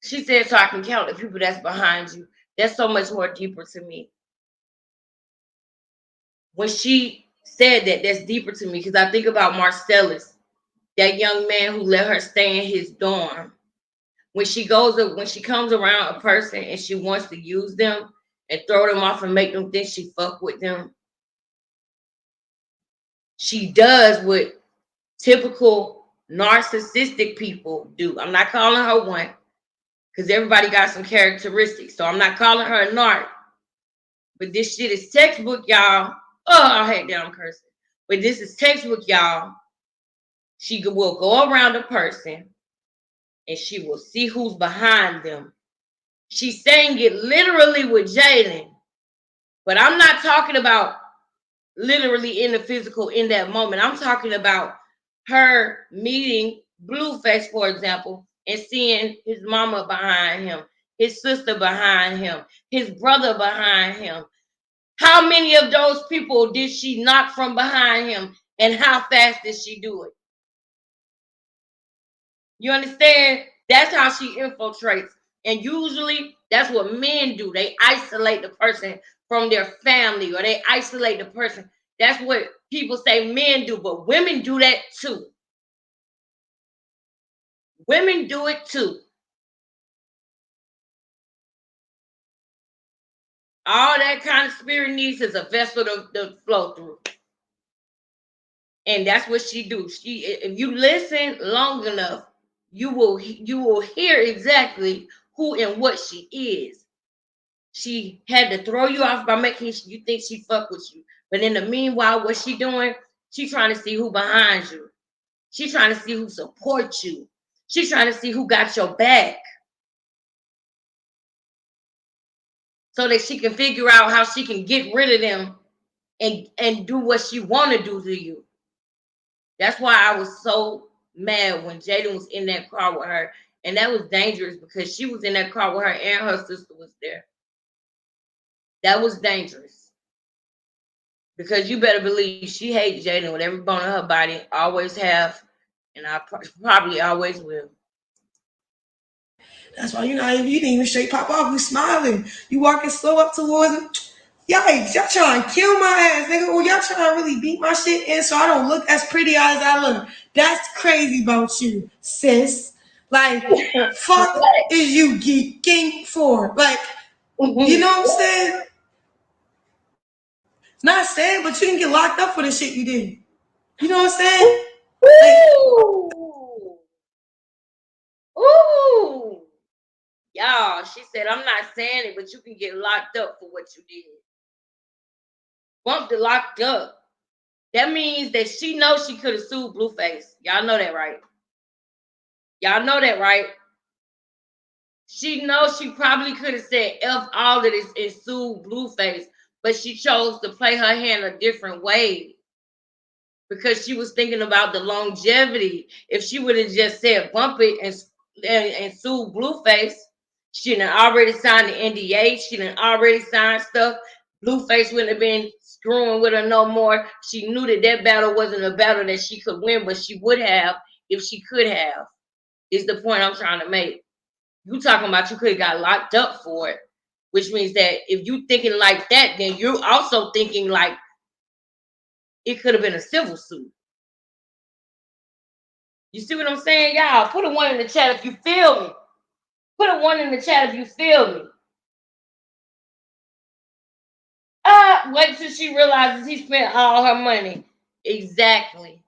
She said, so I can count the people that's behind you. That's so much more deeper to me. When she said that, that's deeper to me because I think about Marcellus, that young man who let her stay in his dorm. When she comes around a person and she wants to use them and throw them off and make them think she fuck with them, she does what typical narcissistic people do. I'm not calling her one because everybody got some characteristics. So I'm not calling her a narc. But this shit is textbook, y'all. Oh, I hate that I'm cursing. But this is textbook, y'all. She will go around a person and she will see who's behind them. She's saying it literally with Jalen. But I'm not talking about literally in the physical in that moment. I'm talking about her meeting Blueface, for example, and seeing his mama behind him, his sister behind him, his brother behind him. How many of those people did she knock from behind him, and how fast did she do it? You understand? That's how she infiltrates. And usually that's what men do. They isolate the person from their family, or they isolate the person. That's what people say men do, but women do that too. Women do it too. All that kind of spirit needs is a vessel to flow through. And that's what she do. If you listen long enough, you will hear exactly who and what she is. She had to throw you off by making you think she fuck with you. But in the meanwhile, what she doing? She trying to see who behind you. She trying to see who supports you. She's trying to see who got your back, so that she can figure out how she can get rid of them and do what she want to do to you. That's why I was so mad when Jaden was in that car with her. And that was dangerous because she was in that car with her and her sister was there. That was dangerous. Because you better believe she hates Jaden with every bone in her body. Always have. And I probably always will. That's why, you didn't even straight pop off. You smiling. You walking slow up towards him. Yikes, y'all trying to kill my ass, nigga. Well, y'all trying to really beat my shit in so I don't look as pretty as I look. That's crazy about you, sis. Like, fuck is you geeking for? Like, you know what I'm saying? Not saying, but you can get locked up for the shit you did. You know what I'm saying? Ooh. Ooh. Y'all, she said, I'm not saying it, but you can get locked up for what you did. Bumped it locked up. That means that she knows she could have sued Blueface. Y'all know that, right? Y'all know that, right? She knows she probably could have said F all of this and sued Blueface, but she chose to play her hand a different way because she was thinking about the longevity. If she would have just said bump it and sued Blueface, she done already signed the NDA. She done already signed stuff. Blueface wouldn't have been screwing with her no more. She knew that battle wasn't a battle that she could win, but she would have if she could have. Is the point I'm trying to make. You talking about you could have got locked up for it, which means that if you thinking like that, then you're also thinking like it could have been a civil suit. You see what I'm saying, y'all? Put a 1 in the chat if you feel me. Put a 1 in the chat if you feel me. Wait till she realizes he spent all her money. Exactly.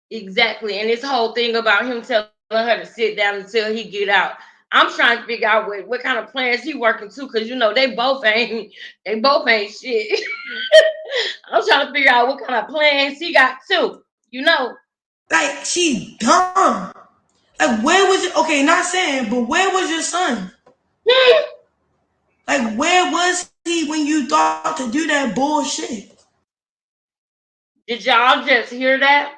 Exactly. And this whole thing about him telling her to sit down until he get out. I'm trying to figure out what kind of plans he working to, because they both ain't shit. I'm trying to figure out what kind of plans he got too. Like, she dumb. Like, where was it? Okay, not saying, but where was your son? Like, where was he when you thought to do that bullshit? Did y'all just hear that?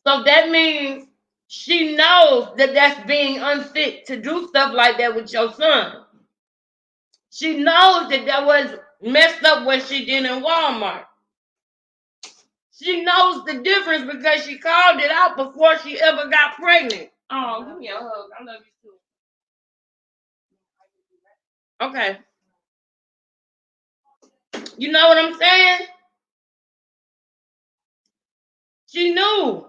So that means she knows that that's being unfit to do stuff like that with your son. She knows that was messed up what she did in Walmart. She knows the difference because she called it out before she ever got pregnant. Oh, give me a hug. I love you too. Okay. You know what I'm saying? She knew.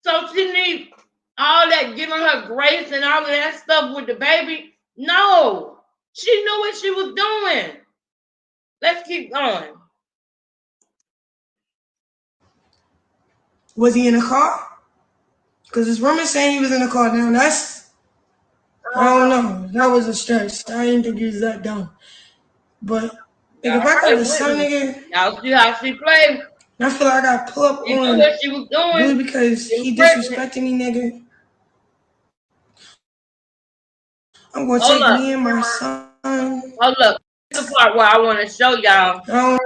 So she needs all that giving her grace and all of that stuff with the baby. No. She knew what she was doing. Let's keep going. Was he in a car? Because this woman saying he was in a car. Now that's, I don't know. That was a stretch. I didn't think he was that dumb. But if I got a son, nigga, y'all see how she played. I feel like I got to pull up on what she was doing because he disrespecting me, nigga. I'm gonna take me and my son. Hold up. This is the part where I want to show y'all.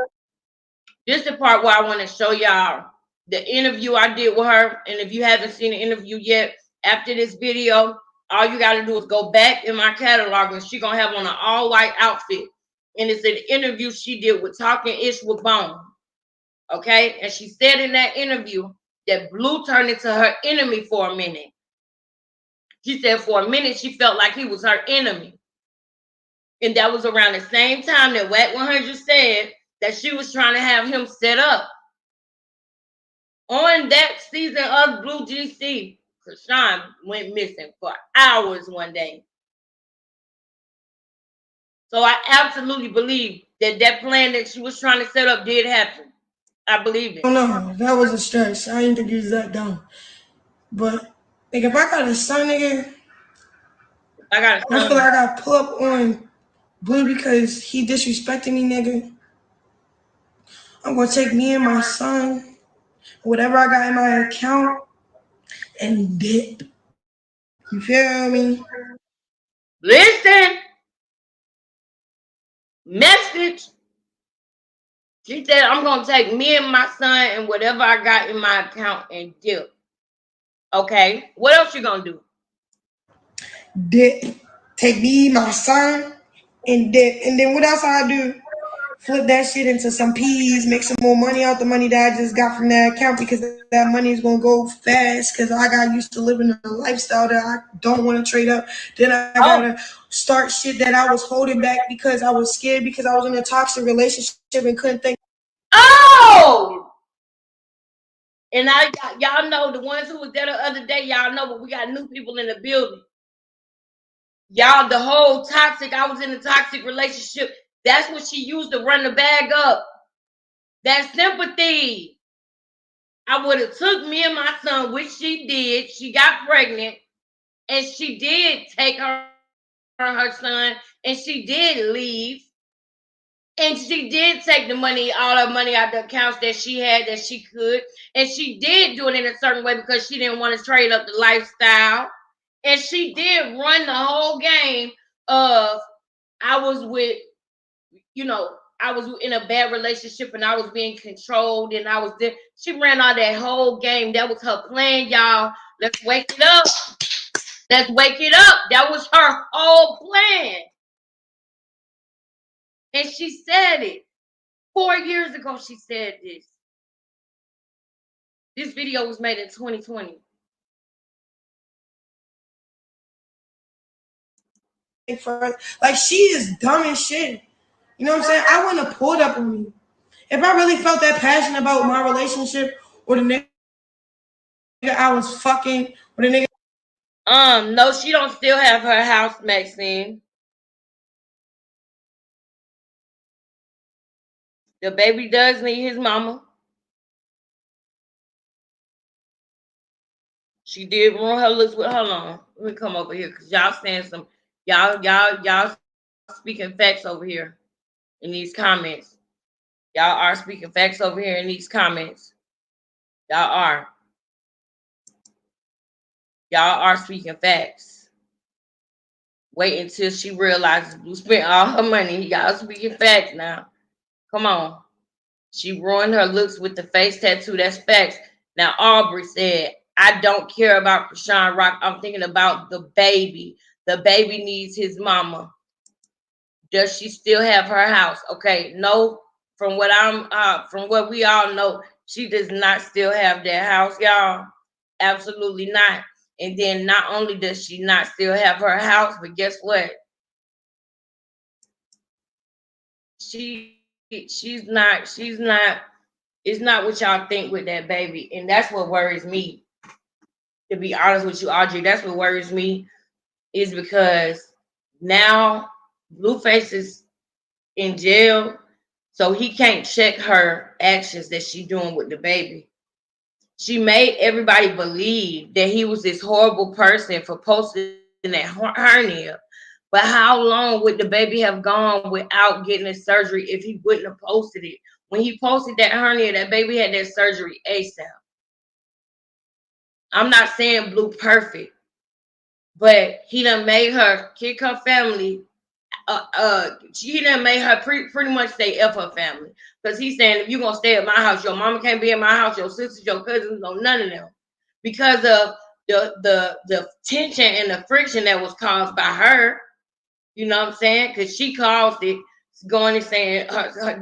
This is the part where I want to show y'all the interview I did with her. And if you haven't seen the interview yet, after this video, all you got to do is go back in my catalog and she's going to have on an all-white outfit. And it's an interview she did with Talking Ish with Bone. Okay? And she said in that interview that Blue turned into her enemy for a minute. She said for a minute she felt like he was her enemy. And that was around the same time that WAC 100 said that she was trying to have him set up. On that season of Blue GC, Krishan went missing for hours one day. So I absolutely believe that plan that she was trying to set up did happen. I believe it. Oh no, that was a stretch. I didn't think he was that dumb. But if I got a son, nigga, I feel like I got to pull up on Blue because he disrespecting me, nigga. I'm gonna take me and my son, whatever I got in my account, and dip. You feel me? Listen, message. She said, I'm going to take me and my son and whatever I got in my account and dip. Okay. What else you going to do? Dip. Take me, my son, and dip. And then what else I do? Flip that shit into some peas, make some more money out the money that I just got from that account because that money is gonna go fast because I got used to living a lifestyle that I don't want to trade up. Then I gotta Oh, start shit that I was holding back because I was scared because I was in a toxic relationship and couldn't think. oh. And y'all know the ones who was there the other day, y'all know, but we got new people in the building. Y'all, the whole toxic, I was in a toxic relationship. That's what she used to run the bag up. That sympathy. I would have took me and my son, which she did. She got pregnant, and she did take her son, and she did leave. And she did take the money, all her money out the accounts that she had that she could. And she did do it in a certain way because she didn't want to trade up the lifestyle. And she did run the whole game of I was with, I was in a bad relationship and I was being controlled and I was there. She ran all that whole game. That was her plan, y'all. Let's wake it up. Let's wake it up. That was her whole plan. And she said it. 4 years ago, she said this. This video was made in 2020. Like she is dumb as shit. You know what I'm saying? I want to pull it up on me. If I really felt that passionate about my relationship or the nigga I was fucking or the nigga. No, she don't still have her house, Maxine. The baby does need his mama. She did ruin her looks with. Hold on, let me come over here because y'all saying some. Y'all speaking facts over here in these comments. Y'all are speaking facts over here in these comments. Y'all are. Y'all are speaking facts. Wait until she realizes Blue spent all her money. Y'all speaking facts now. Come on. She ruined her looks with the face tattoo. That's facts. Now, Aubrey said, I don't care about Krishan Rock. I'm thinking about the baby. The baby needs his mama. Does she still have her house? Okay, no. From what we all know, she does not still have that house, y'all. Absolutely not. And then not only does she not still have her house, but guess what? She's not it's not what y'all think with that baby. And that's what worries me. To be honest with you, Audrey, that's what worries me is because now Blueface is in jail, so he can't check her actions that she's doing with the baby. She made everybody believe that he was this horrible person for posting that hernia. But how long would the baby have gone without getting a surgery if he wouldn't have posted it? When he posted that hernia, that baby had that surgery ASAP. I'm not saying Blue perfect, but he done made her kick her family. He done made her pretty much stay F her family. Because he's saying if you're gonna stay at my house, your mama can't be at my house, your sisters, your cousins, no, none of them. Because of the tension and the friction that was caused by her. You know what I'm saying? Because she caused it, going and saying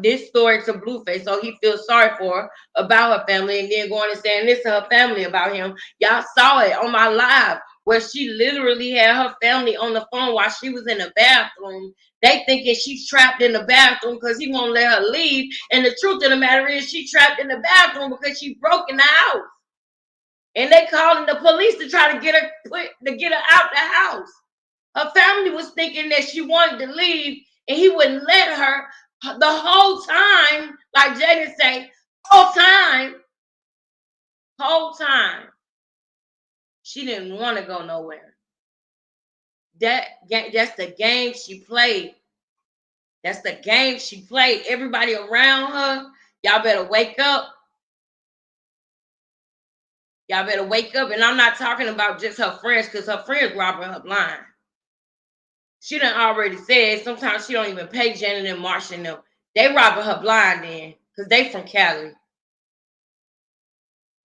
this story to Blueface, so he feels sorry for her about her family, and then going and saying this to her family about him. Y'all saw it on my live where she literally had her family on the phone while she was in the bathroom. They thinking she's trapped in the bathroom because he won't let her leave. And the truth of the matter is she's trapped in the bathroom because she broke in the house. And they calling the police to try to get her out the house. Her family was thinking that she wanted to leave and he wouldn't let her the whole time, like Jaden say, whole time. She didn't want to go nowhere. That's the game she played. That's the game she played. Everybody around her, Y'all better wake up. Y'all better wake up. And I'm not talking about just her friends, because her friends robbing her blind. She done already said sometimes she don't even pay Janet and Marsha and them. They robbing her blind then, because they from Cali.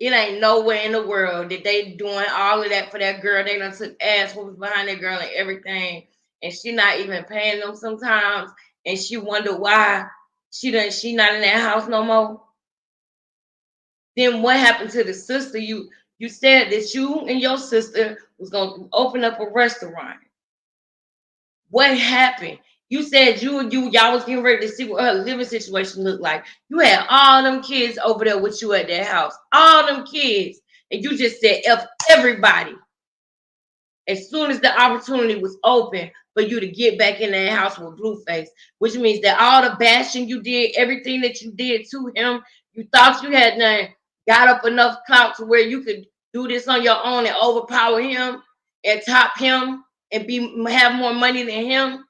It ain't nowhere in the world that they doing all of that for that girl. They done took ass whoopers behind that girl and everything. And she not even paying them sometimes. And she wonder why she not in that house no more. Then what happened to the sister? You said that you and your sister was gonna open up a restaurant. What happened? You said y'all was getting ready to see what her living situation looked like. You had all them kids over there with you at that house. All them kids. And you just said F everybody. As soon as the opportunity was open for you to get back in that house with Blueface, which means that all the bashing you did, everything that you did to him, you thought you had done, got up enough clout to where you could do this on your own and overpower him and top him and have more money than him.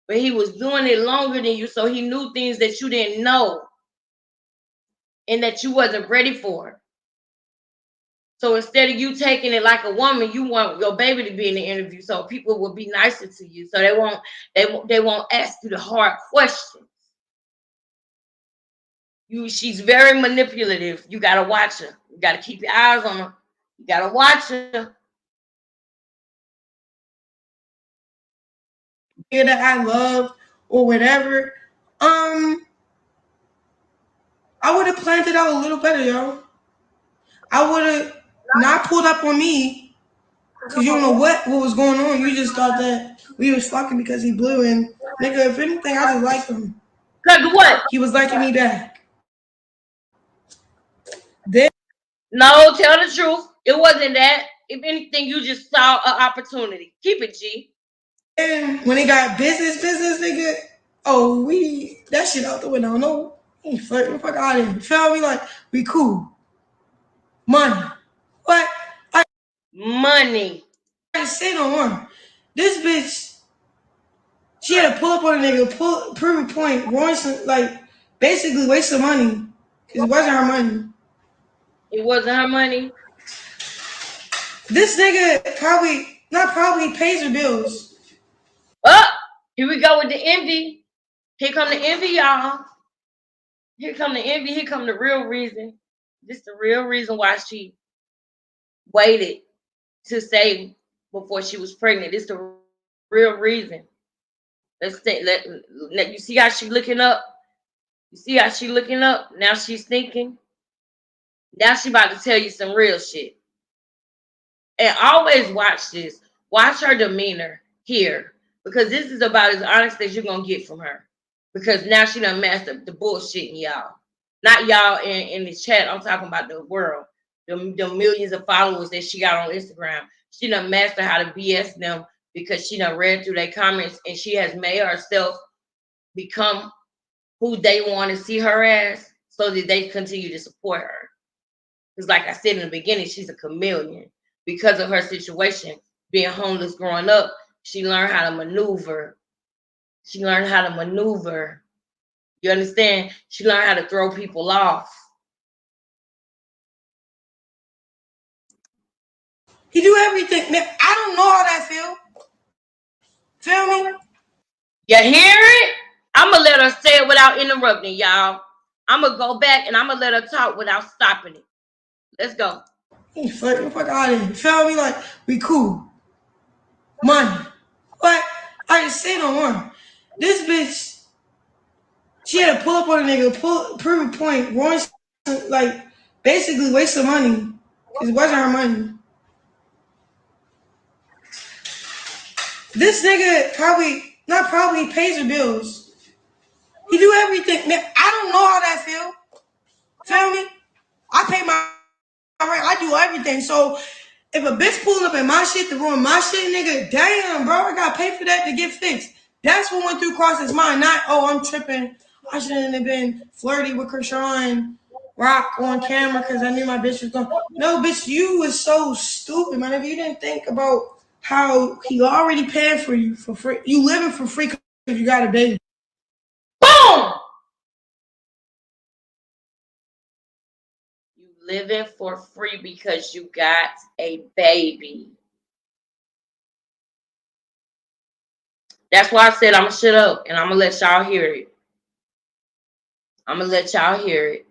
But he was doing it longer than you, so he knew things that you didn't know and that you wasn't ready for. So instead of you taking it like a woman, you want your baby to be in the interview so people will be nicer to you. So they won't ask you the hard questions. She's very manipulative. You gotta watch her. You gotta keep your eyes on her. You gotta watch her. That I love or whatever. I would have planned it out a little better, yo. I would have not pulled up on me because you don't know what was going on. You just thought that we was fucking because he blew, and nigga, if anything, I just liked him. Cause what? He was liking me back. Then, no, tell the truth. It wasn't that. If anything, you just saw an opportunity. Keep it, G. And when he got business, nigga, oh, that shit out the window. No, he ain't flirting. Fuck out of here. Feel me? Like, we cool. Money. What? Money. I didn't say no more. This bitch, she had to pull up on a nigga, prove a point, ruin some, like, basically waste some money. Because it wasn't her money. It wasn't her money. This nigga pays her bills. Oh, here we go with the envy. Here come the envy, y'all. Here come the envy. Here come the real reason. This is the real reason why she waited to say before she was pregnant. This is the real reason. Let's think. Let you see how she looking up. You see how she looking up. Now she's thinking. Now she about to tell you some real shit. And always watch this. Watch her demeanor here, because this is about as honest as you're gonna get from her. Because now she done mastered the bullshitting y'all. Not y'all in the chat. I'm talking about the world. The millions of followers that she got on Instagram. She done mastered how to BS them because she done read through their comments and she has made herself become who they want to see her as so that they continue to support her. Because like I said in the beginning, she's a chameleon. Because of her situation, being homeless growing up, she learned how to maneuver. She learned how to maneuver. You understand? She learned how to throw people off. He do everything. Man, I don't know how that feel. Feel me? You hear it? I'm going to let her say it without interrupting, y'all. I'm going to go back and I'm going to let her talk without stopping it. Let's go. He flirting. Fuck out of here. Feel me? Like, we cool. Money. But I didn't say no more. This bitch, she had to pull up on a nigga, prove a point, ruin some, like, basically waste some money. Because it wasn't her money. This nigga probably pays her bills. He do everything. Man, I don't know how that feel. Feel me? I pay my rent. I do everything. So if a bitch pulling up in my shit to ruin my shit, nigga, damn, bro, I gotta pay for that to get fixed. That's what went through across his mind. Not, oh, I'm tripping. I shouldn't have been flirty with Krishan Rock on camera because I knew my bitch was going. No, bitch, you was so stupid, man. If you didn't think about how he already paid for you for free, you living for free because you got a baby. Boom! living for free because you got a baby. That's why I said I'm gonna shut up and I'm gonna let y'all hear it. I'm gonna let y'all hear it.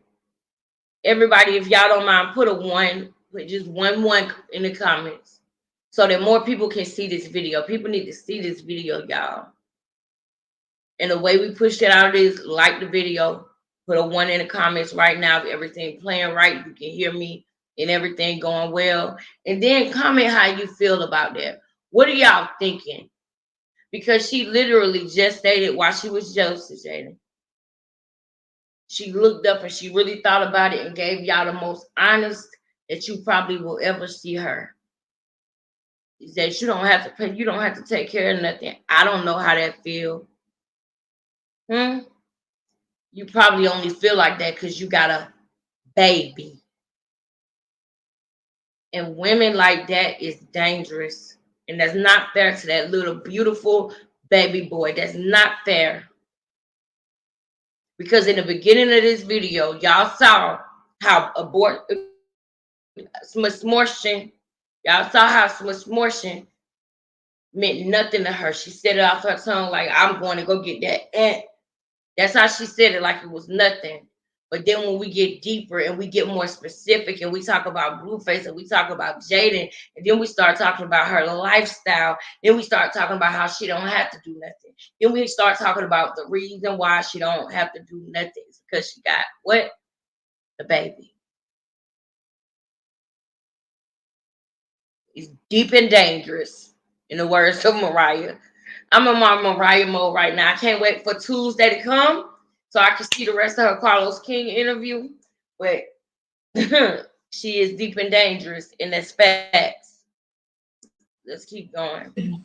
Everybody, if y'all don't mind, put a one, put just one in the comments so that more people can see this video. People need to see this video, y'all. And the way we push that out is like the video, put a one in the comments right now if everything playing right, you can hear me and everything going well. And then comment how you feel about that. What are y'all thinking? Because she literally just stated while she was Joseph. She looked up and she really thought about it and gave y'all the most honest that you probably will ever see her. She said you don't have to pay, you don't have to take care of nothing. I don't know how that feel. You probably only feel like that because you got a baby. And women like that is dangerous. And that's not fair to that little beautiful baby boy. That's not fair. Because in the beginning of this video, y'all saw how smortion, y'all saw how smortion meant nothing to her. She said it off her tongue like, I'm going to go get that ant. That's how she said it, like it was nothing. But then when we get deeper and we get more specific and we talk about Blueface and we talk about Jaden, and then we start talking about her lifestyle, then we start talking about how she don't have to do nothing. Then we start talking about the reason why she don't have to do nothing. It's because she got what? The baby. It's deep and dangerous, in the words of Mariah. I'm in my Mariah mode right now. I can't wait for Tuesday to come so I can see the rest of her Carlos King interview. But she is deep and dangerous, and that's facts. Let's keep going.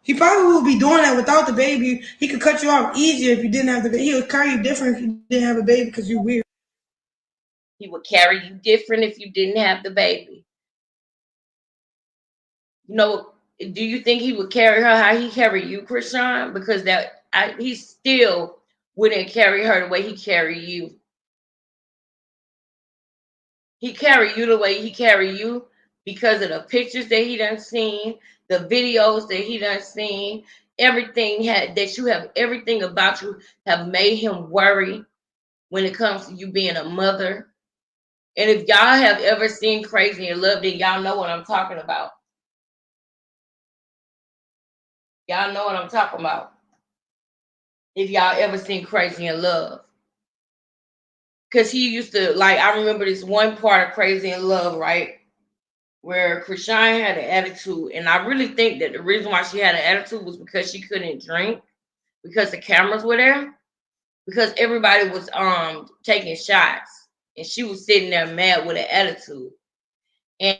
He probably would be doing that without the baby. He could cut you off easier if you didn't have the baby. He would carry you different if you didn't have a baby because you're weird. He would carry you different if you didn't have the baby. You know, do you think he would carry her how he carried you, Krishan? Because he still wouldn't carry her the way he carried you. He carried you the way he carried you because of the pictures that he done seen, the videos that he done seen, everything that you have, everything about you have made him worry when it comes to you being a mother. And if y'all have ever seen Crazy in Love, then y'all know what I'm talking about. Y'all know what I'm talking about. If y'all ever seen Crazy in Love. Because he used to, like, I remember this one part of Crazy in Love, right? Where Krishan had an attitude. And I really think that the reason why she had an attitude was because she couldn't drink. Because the cameras were there. Because everybody was taking shots. And she was sitting there mad with an attitude. And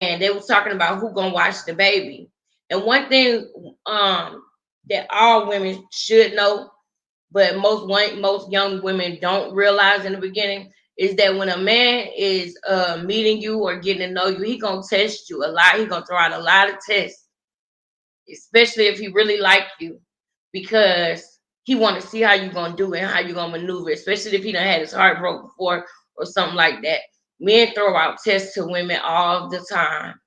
they was talking about who gonna watch the baby. And one thing that all women should know, but most young women don't realize in the beginning, is that when a man is meeting you or getting to know you, he gonna test you a lot. He gonna throw out a lot of tests, especially if he really like you, because he want to see how you gonna do it and how you gonna maneuver, especially if he done had his heart broke before or something like that. Men throw out tests to women all the time.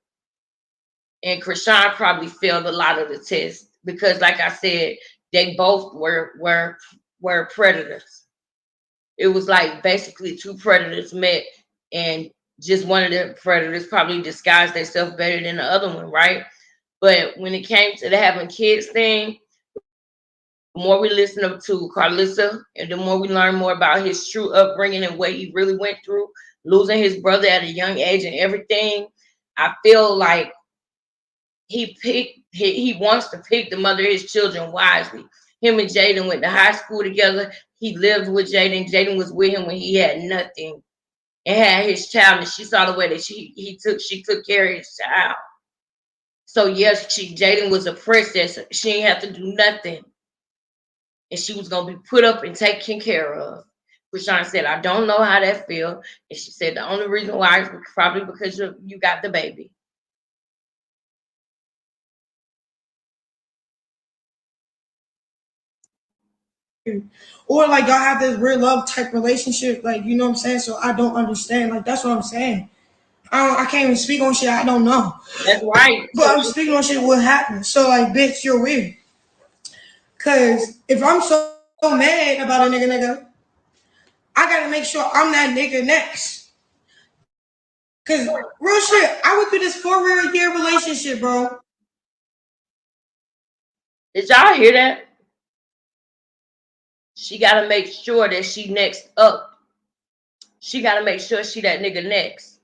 And Krishan probably failed a lot of the tests because, like I said, they both were predators. It was like basically two predators met, and just one of the predators probably disguised themselves better than the other one, right? But when it came to the having kids thing, the more we listen to Carlissa, and the more we learn more about his true upbringing and what he really went through, losing his brother at a young age and everything, I feel like he wants to pick the mother of his children wisely. Him and Jaden went to high school together. He lived with Jaden. Jaden was with him when he had nothing and had his child, and she saw the way that she took care of his child. So yes, Jaden was a princess. She didn't have to do nothing, and she was gonna be put up and taken care of. Krishan said, "I don't know how that feels," and she said the only reason why is probably because you got the baby. Or like y'all have this real love type relationship, like you know what I'm saying? So I don't understand. Like that's what I'm saying. I can't even speak on shit I don't know. That's right. But So I'm speaking on shit what happened. So like bitch, you're weird. Cause if I'm so mad about a nigga, I gotta make sure I'm that nigga next. Cause real shit, I went through this 4 year relationship, bro. did y'all hear that? She got to make sure that she next up. She got to make sure she that nigga next.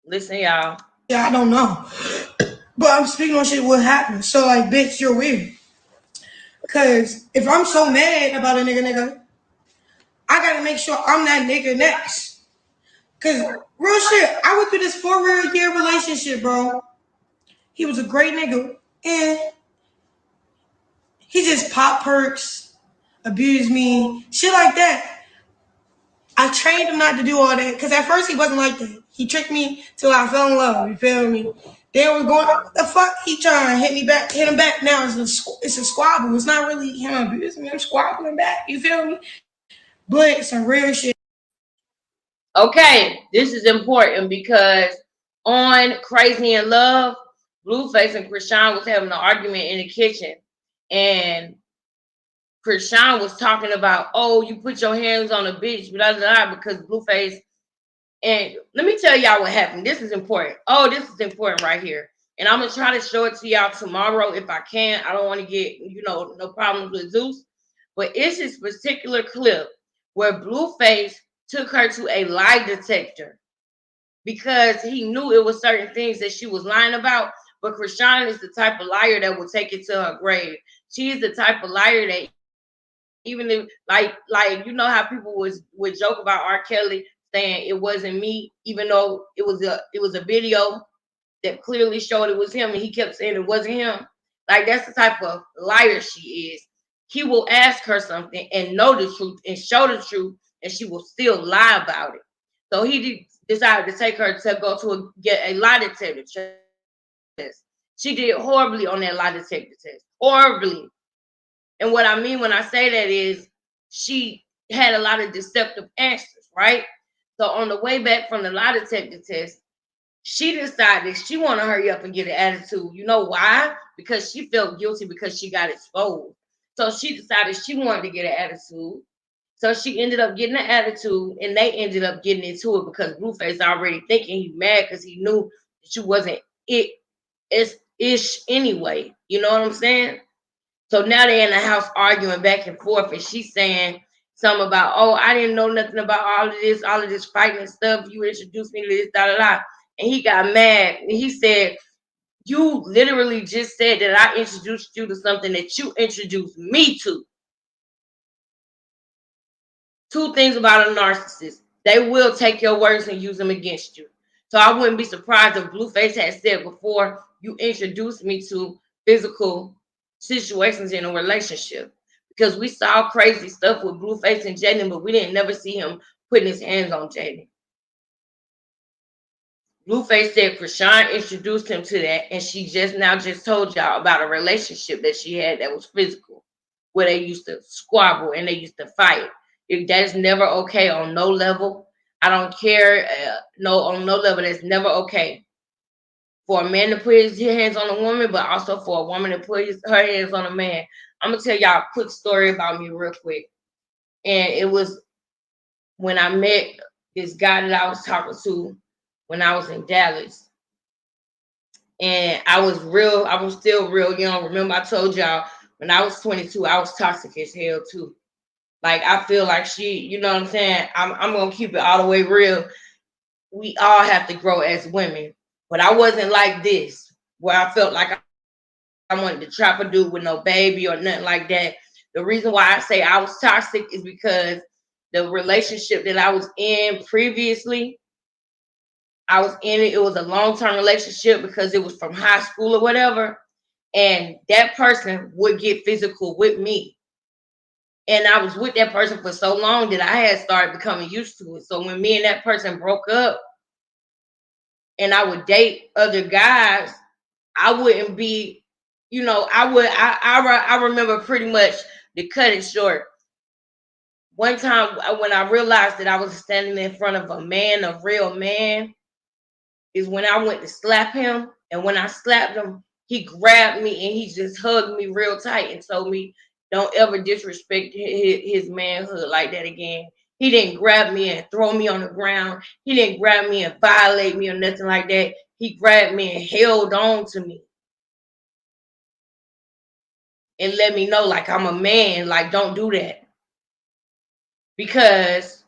Listen, y'all. Yeah, I don't know. But I'm speaking on shit what happened. So like bitch, you're weird. Cause if I'm so mad about a nigga, I gotta make sure I'm that nigga next. Cause real shit, I went through this 4 year relationship, bro. He was a great nigga. And he just pop perks, abused me, shit like that. I trained him not to do all that. Because at first he wasn't like that. He tricked me till I fell in love. You feel me? Then we're going, what the fuck? He trying to hit me back, hit him back now. It's a squabble. It's not really him abusing me. I'm squabbling back. You feel me? But some real shit. Okay, this is important because on Crazy in Love, Blueface and Krishan was having an argument in the kitchen. And Krishan was talking about, oh, you put your hands on a bitch, blah, blah, blah, because Blueface. And let me tell y'all what happened. This is important. Oh, this is important right here. And I'm going to try to show it to y'all tomorrow if I can. I don't want to get, no problems with Zeus. But it's this particular clip where Blueface took her to a lie detector because he knew it was certain things that she was lying about. But Krishan is the type of liar that will take it to her grave. She is the type of liar that even if like you know how people would joke about R. Kelly saying it wasn't me, even though it was a video that clearly showed it was him, and he kept saying it wasn't him. Like that's the type of liar she is. He will ask her something and know the truth and show the truth, and she will still lie about it. So he decided to take her to go to get a lie detector test. She did horribly on that lie detector test. Horribly. And what I mean when I say that is she had a lot of deceptive answers, right? So on the way back from the lie detector test, she decided she want to hurry up and get an attitude. You know why? Because she felt guilty because she got exposed. So she decided she wanted to get an attitude. So she ended up getting an attitude, and they ended up getting into it because Blueface already thinking he's mad because he knew that you wasn't it's ish anyway. You know what I'm saying? So now they're in the house arguing back and forth, and she's saying something about, oh, I didn't know nothing about all of this fighting and stuff. You introduced me to this, da da da. And he got mad. And he said, you literally just said that I introduced you to something that you introduced me to. Two things about a narcissist. They will take your words and use them against you. So I wouldn't be surprised if Blueface had said before, you introduced me to physical situations in a relationship. Because we saw crazy stuff with Blueface and Jaden, but we didn't never see him putting his hands on Jaden. Blueface said Krishan introduced him to that, and she just told y'all about a relationship that she had that was physical, where they used to squabble and they used to fight. If that's never okay on no level, I don't care. On no level, that's never okay for a man to put his hands on a woman, but also for a woman to put her hands on a man. I'm gonna tell y'all a quick story about me real quick, and it was when I met this guy that I was talking to when I was in Dallas. And I was still real young. Remember, I told y'all when I was 22, I was toxic as hell too. Like I feel like you know what I'm saying? I'm gonna keep it all the way real. We all have to grow as women. But I wasn't like this, where I felt like I wanted to trap a dude with no baby or nothing like that. The reason why I say I was toxic is because the relationship that I was in previously, I was in it. It was a long-term relationship because it was from high school or whatever. And that person would get physical with me. And I was with that person for so long that I had started becoming used to it. So when me and that person broke up and I would date other guys, I wouldn't be, I remember pretty much, to cut it short. One time when I realized that I was standing in front of a man, a real man, is when I went to slap him. And when I slapped him, he grabbed me and he just hugged me real tight and told me, don't ever disrespect his manhood like that again. He didn't grab me and throw me on the ground. He didn't grab me and violate me or nothing like that. He grabbed me and held on to me and let me know, like, I'm a man. Like, don't do that. Because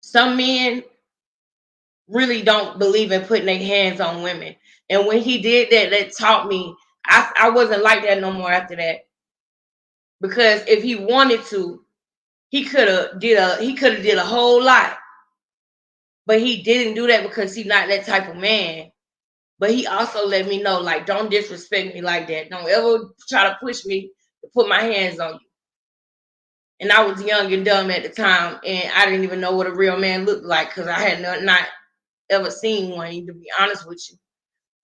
some men really don't believe in putting their hands on women. And when he did that, that taught me I wasn't like that no more after that. Because if he wanted to, he could have did a whole lot. But he didn't do that because he's not that type of man. But he also let me know, like, don't disrespect me like that. Don't ever try to push me to put my hands on you. And I was young and dumb at the time, and I didn't even know what a real man looked like because I had not ever seen one, to be honest with you.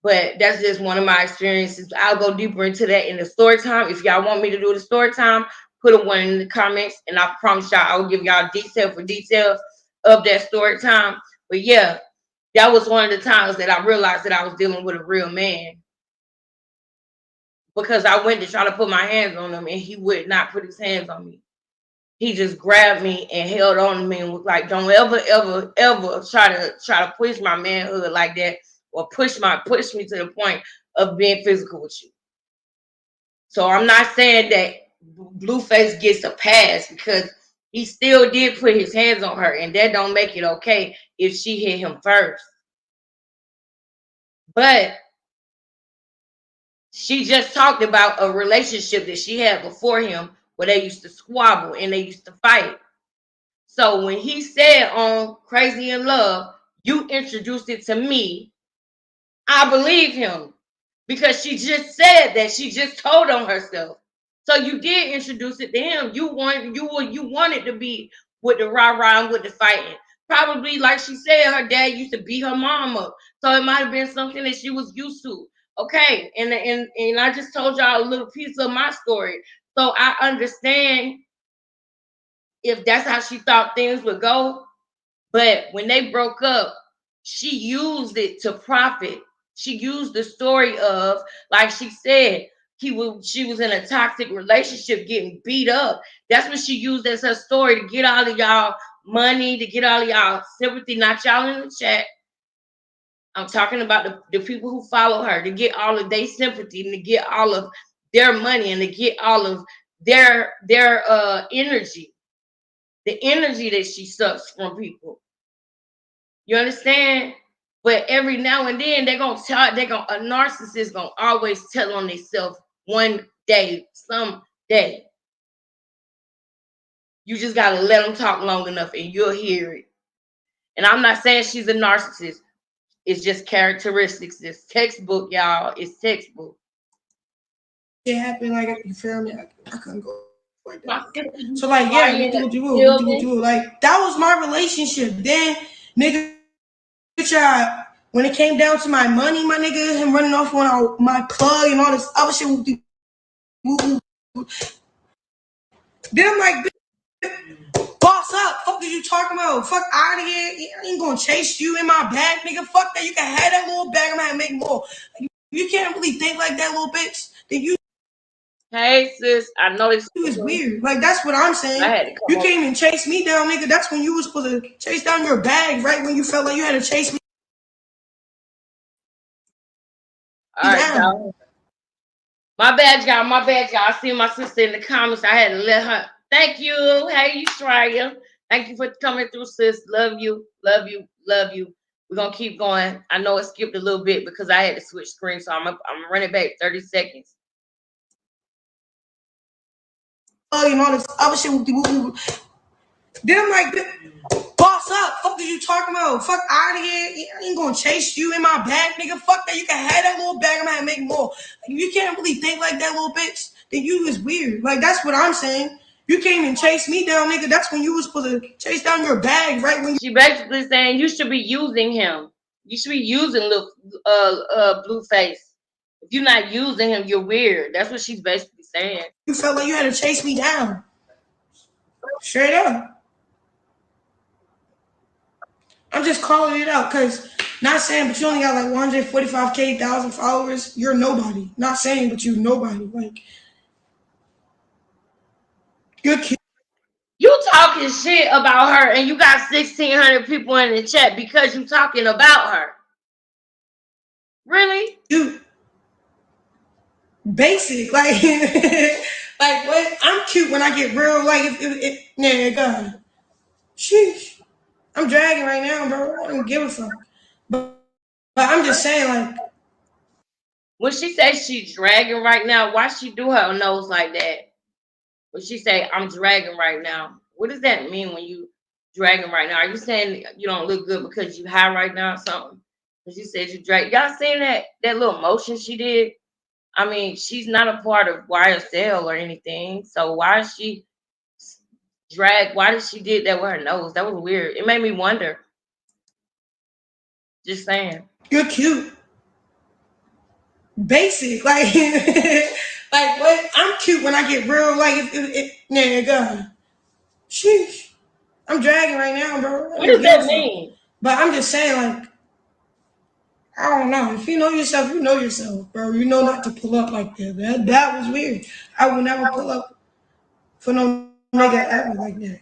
But that's just one of my experiences. I'll go deeper into that in the story time. If y'all want me to do the story time, put a one in the comments, and I promise y'all I will give y'all detail for details of that story time. But yeah, that was one of the times that I realized that I was dealing with a real man, because I went to try to put my hands on him and he would not put his hands on me. He just grabbed me and held on to me and was like, don't ever, ever, ever try to push my manhood like that, or push me to the point of being physical with you. So I'm not saying that Blueface gets a pass, because he still did put his hands on her, and that don't make it okay if she hit him first. But she just talked about a relationship that she had before him where they used to squabble and they used to fight. So when he said on Crazy in Love, you introduced it to me, I believe him, because she just said that. She just told on herself. So you did introduce it to him. You wanted to be with the rah-rah and with the fighting. Probably, like she said, her dad used to beat her mom up. So it might have been something that she was used to. Okay. And I just told y'all a little piece of my story. So I understand if that's how she thought things would go. But when they broke up, she used it to profit. She used the story of, like she said, she was in a toxic relationship getting beat up. That's what she used as her story to get all of y'all money, to get all of y'all sympathy, not y'all in the chat. I'm talking about the people who follow her, to get all of their sympathy and to get all of their money and to get all of their energy, the energy that she sucks from people. You understand? But every now and then a narcissist gonna always tell on themselves one day, someday. You just gotta let them talk long enough and you'll hear it. And I'm not saying she's a narcissist. It's just characteristics. It's textbook, y'all. It's textbook. It happened, like, you feel me? I couldn't go like that. So, like, yeah, like, that was my relationship. Then, nigga, when it came down to my money, my nigga, him running off on my plug and all this other shit. Then I'm like, boss up. Fuck is you talking about? Fuck out of here. I ain't gonna chase you in my bag, nigga. Fuck that. You can have that little bag. I'm gonna make more. You can't really think like that, little bitch. Then you. Hey sis, I know this is weird. Like, that's what I'm saying. You came and chased me down, nigga. That's when you was supposed to chase down your bag, right? When you felt like you had to chase me. All right, y'all. My bad, y'all. My bad, y'all. I see my sister in the comments. I had to let her. Thank you. Hey, Australia. Thank you for coming through, sis. Love you. Love you. Love you. We're gonna keep going. I know it skipped a little bit because I had to switch screens, so I'm running back 30 seconds. Oh, you know this other shit. Then I'm like, boss up. Fuck is you talking about? Fuck out of here. I ain't gonna chase you in my bag, nigga. Fuck that. You can have that little bag. I'm gonna make more. You can't really think like that, little bitch. Then you is weird. Like, that's what I'm saying. You came and chased me down, nigga. That's when you was supposed to chase down your bag, right? When she basically saying you should be using him. You should be using little Blueface. If you're not using him, you're weird. That's what she's basically saying. You felt like you had to chase me down. Straight up. I'm just calling it out because not saying, but you only got like 145,000 followers. You're nobody. Not saying, but you nobody. Like, you're cute. You talking shit about her and you got 1,600 people in the chat because you talking about her. Really? You basic. Like, like what? I'm cute when I get real. Like, yeah, God. Sheesh. I'm dragging right now, bro. I don't give a fuck. But I'm just saying, like, When she says she's dragging right now, why she do her nose like that? When she say I'm dragging right now, what does that mean when you dragging right now? Are you saying you don't look good because you high right now or something? Because you said you drag. Y'all seen that little motion she did? I mean, she's not a part of YSL or anything. So why is she drag? Why did she did that with her nose? That was weird. It made me wonder. Just saying. you're cute. Basic. Like, like what? I'm cute when I get real. Like, yeah, God. Sheesh. I'm dragging right now, bro. I What don't does give a that fuck. mean? But I'm just saying, like, I don't know. If you know yourself, you know yourself, bro. You know not to pull up like that. That was weird. I would never pull up for no nigga ever like that.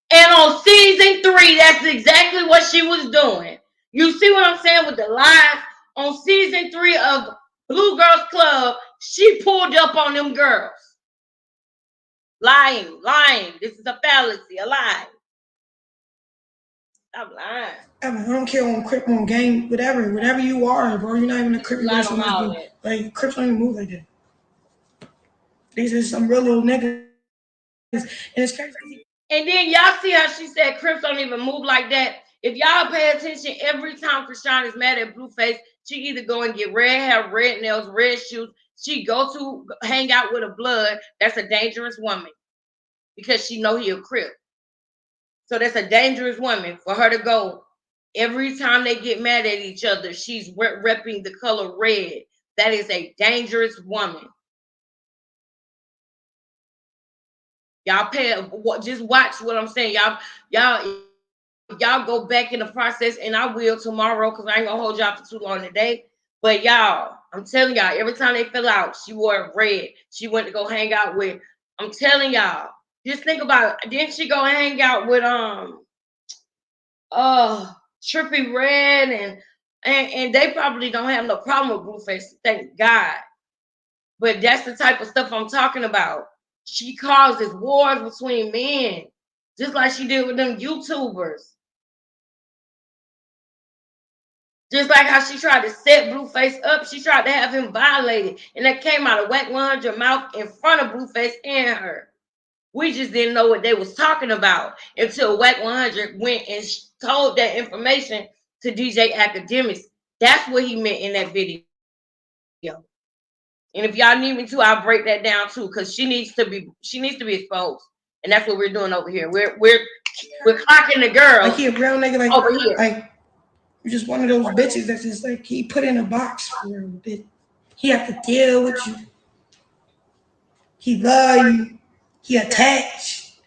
And on season 3, that's exactly what she was doing. You see what I'm saying with the lies? On season 3 of Blue Girls Club, she pulled up on them girls. Lying. This is a fallacy, a lie. Stop lying. I don't care on Crip, on game, whatever you are, bro. You're not even a Crip. You're Lied so on much, all bro. that. Like, Crips don't even move like that. These are some real little niggas. And it's crazy. And then y'all see how she said Crips don't even move like that. If y'all pay attention, every time Krishan is mad at Blueface, she either go and get red hair, red nails, red shoes. She go to hang out with a blood. That's a dangerous woman because she know he a Crip. So that's a dangerous woman for her to go. Every time they get mad at each other, she's repping the color red. That is a dangerous woman. Y'all just watch what I'm saying. Y'all go back in the process, and I will tomorrow because I ain't gonna hold y'all for too long today. But y'all, I'm telling y'all, every time they fell out, she wore red. She went to go hang out with. I'm telling y'all, just think about it. Didn't she go hang out with Trippy Red and they probably don't have no problem with Blueface, thank God. But that's the type of stuff I'm talking about. She causes wars between men, just like she did with them YouTubers. Just like how she tried to set Blueface up, she tried to have him violated, and that came out of Whack 100 mouth in front of Blueface and her. We just didn't know what they was talking about until Whack 100 went and told that information to DJ Academics. That's what he meant in that video. And if y'all need me to, I'll break that down too, because she needs to be exposed. And that's what we're doing over here. We're clocking the girl. Like, he a real nigga, like, over here. Like, you're just one of those bitches that's just like, he put in a box for a bit. He have to deal with you. He love you. He attached.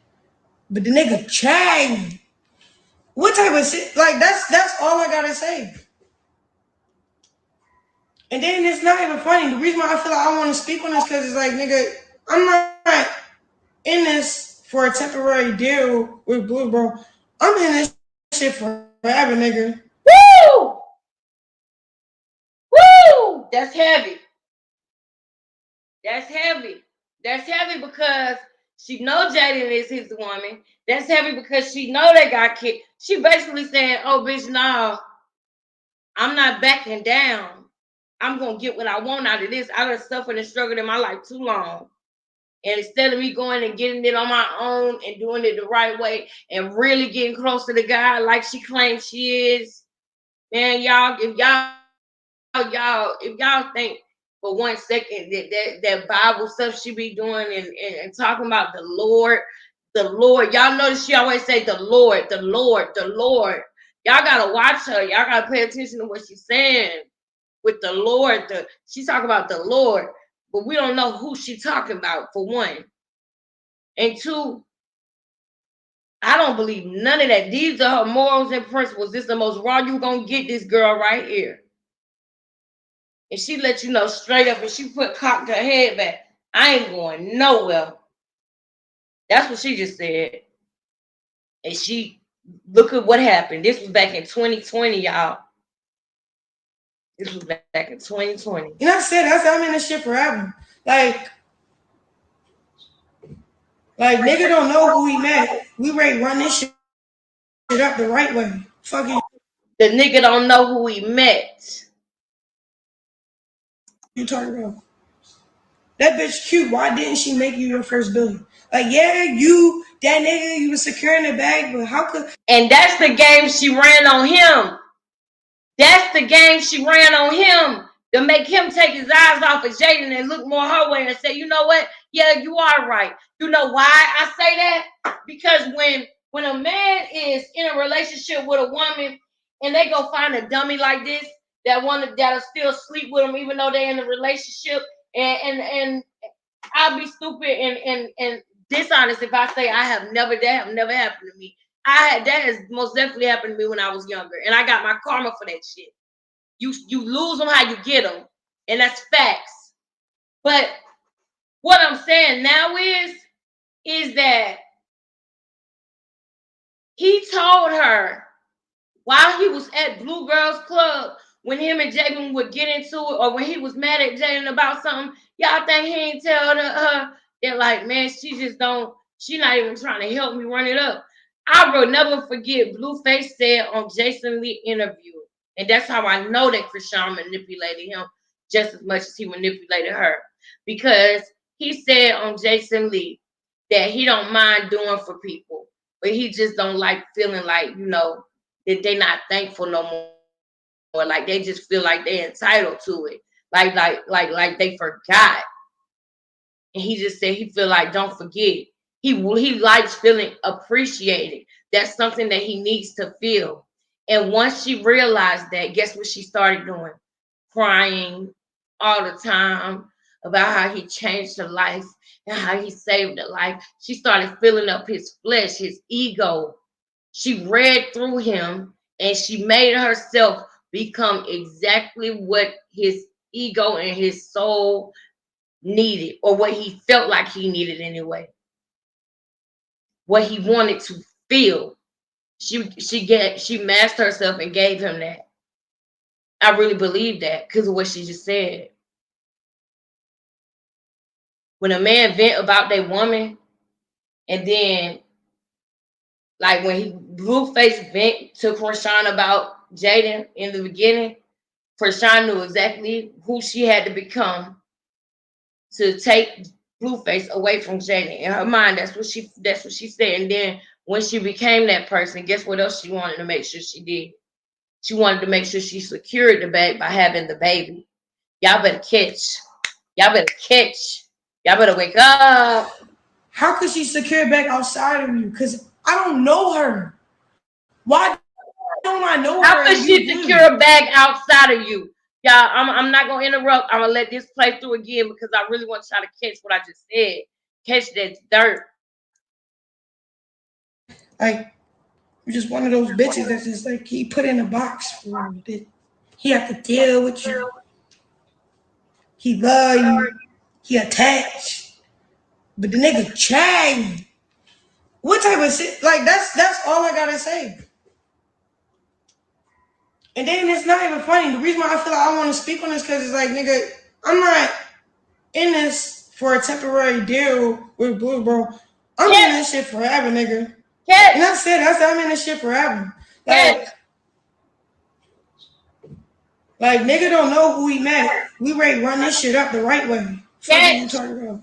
But the nigga tried. What type of shit? Like, that's all I gotta say. And then it's not even funny. The reason why I feel like I want to speak on this because it's like, nigga, I'm not in this for a temporary deal with Blue, bro. I'm in this shit forever, nigga. Woo! Woo! That's heavy. That's heavy. That's heavy because she know Jaden is his woman. That's heavy because she know they got kicked. She basically saying, "Oh, bitch, no, I'm not backing down. I'm gonna get what I want out of this. I done suffered and struggled in my life too long. And instead of me going and getting it on my own and doing it the right way and really getting close to the guy like she claims she is, man, y'all, if y'all think for 1 second that Bible stuff she be doing and talking about the Lord, y'all notice she always say the Lord. Y'all gotta watch her. Y'all gotta pay attention to what she's saying. with the Lord. She talking about the Lord, but we don't know who she talking about, for one. And two, I don't believe none of that. These are her morals and principles. This is the most raw you gonna get, this girl right here. And she let you know straight up, and she cocked her head back. I ain't going nowhere. That's what she just said. And she, look at what happened. This was back in 2020, y'all. This was back in 2020. You know what I said? I'm in this shit forever. Like nigga don't know who he met. We ready to run this shit up the right way. Fuck you. The nigga don't know who he met. You talking about? That bitch cute. Why didn't she make you your first billion? Like, yeah, you, that nigga, you was securing the bag, but how could... And that's the game she ran on him. That's the game she ran on him, to make him take his eyes off of Jaden and look more her way and say, you know what? Yeah, you are right. You know why I say that? Because when a man is in a relationship with a woman and they go find a dummy like this that'll still sleep with them even though they're in a relationship, and I'll be stupid and dishonest if I say that have never happened to me. That has most definitely happened to me when I was younger, and I got my karma for that shit. You lose them how you get them, and that's facts. But what I'm saying now is that he told her while he was at Blue Girls Club, when him and Jaden would get into it, or when he was mad at Jaden about something, y'all think he ain't tell her that, like, man, she not even trying to help me run it up. I will never forget Blueface said on Jason Lee interview, and that's how I know that Krishan manipulated him just as much as he manipulated her, because he said on Jason Lee that he don't mind doing for people, but he just don't like feeling like, that they're not thankful no more. Like they just feel like they're entitled to it. Like they forgot. And he just said he feel like, don't forget. He likes feeling appreciated. That's something that he needs to feel. And once she realized that, guess what she started doing? Crying all the time about how he changed her life and how he saved her life. She started filling up his flesh, his ego. She read through him and she made herself become exactly what his ego and his soul needed, or what he felt like he needed anyway. What he wanted to feel. She masked herself and gave him that. I really believe that because of what she just said. When a man vent about their woman, and then like when Blueface vent to Krishan about Jaden in the beginning, Krishan knew exactly who she had to become to take Blueface away from Jaden. In her mind, that's what she said. And then when she became that person, guess what else she wanted to make sure she did? She wanted to make sure she secured the bag by having the baby. Y'all better catch. Y'all better catch. Y'all better wake up. How could she secure back outside of you? Because I don't know her. Why don't I know her? How could she secure a bag outside of you? Y'all, I'm not gonna interrupt. I'm gonna let this play through again because I really want y'all to catch what I just said. Catch that dirt. Like, you're just one of those bitches that's just like he put in a box for it. He have to deal with you. He love you. He attached. But the nigga tried. What type of shit? Like that's all I gotta say. And then it's not even funny. The reason why I feel like I want to speak on this because it's like, nigga, I'm not in this for a temporary deal with Blue, bro. I'm in this shit forever, nigga. And I said, I'm in this shit forever. Like nigga don't know who he met. We ready to run this shit up the right way. Fuck you talking about?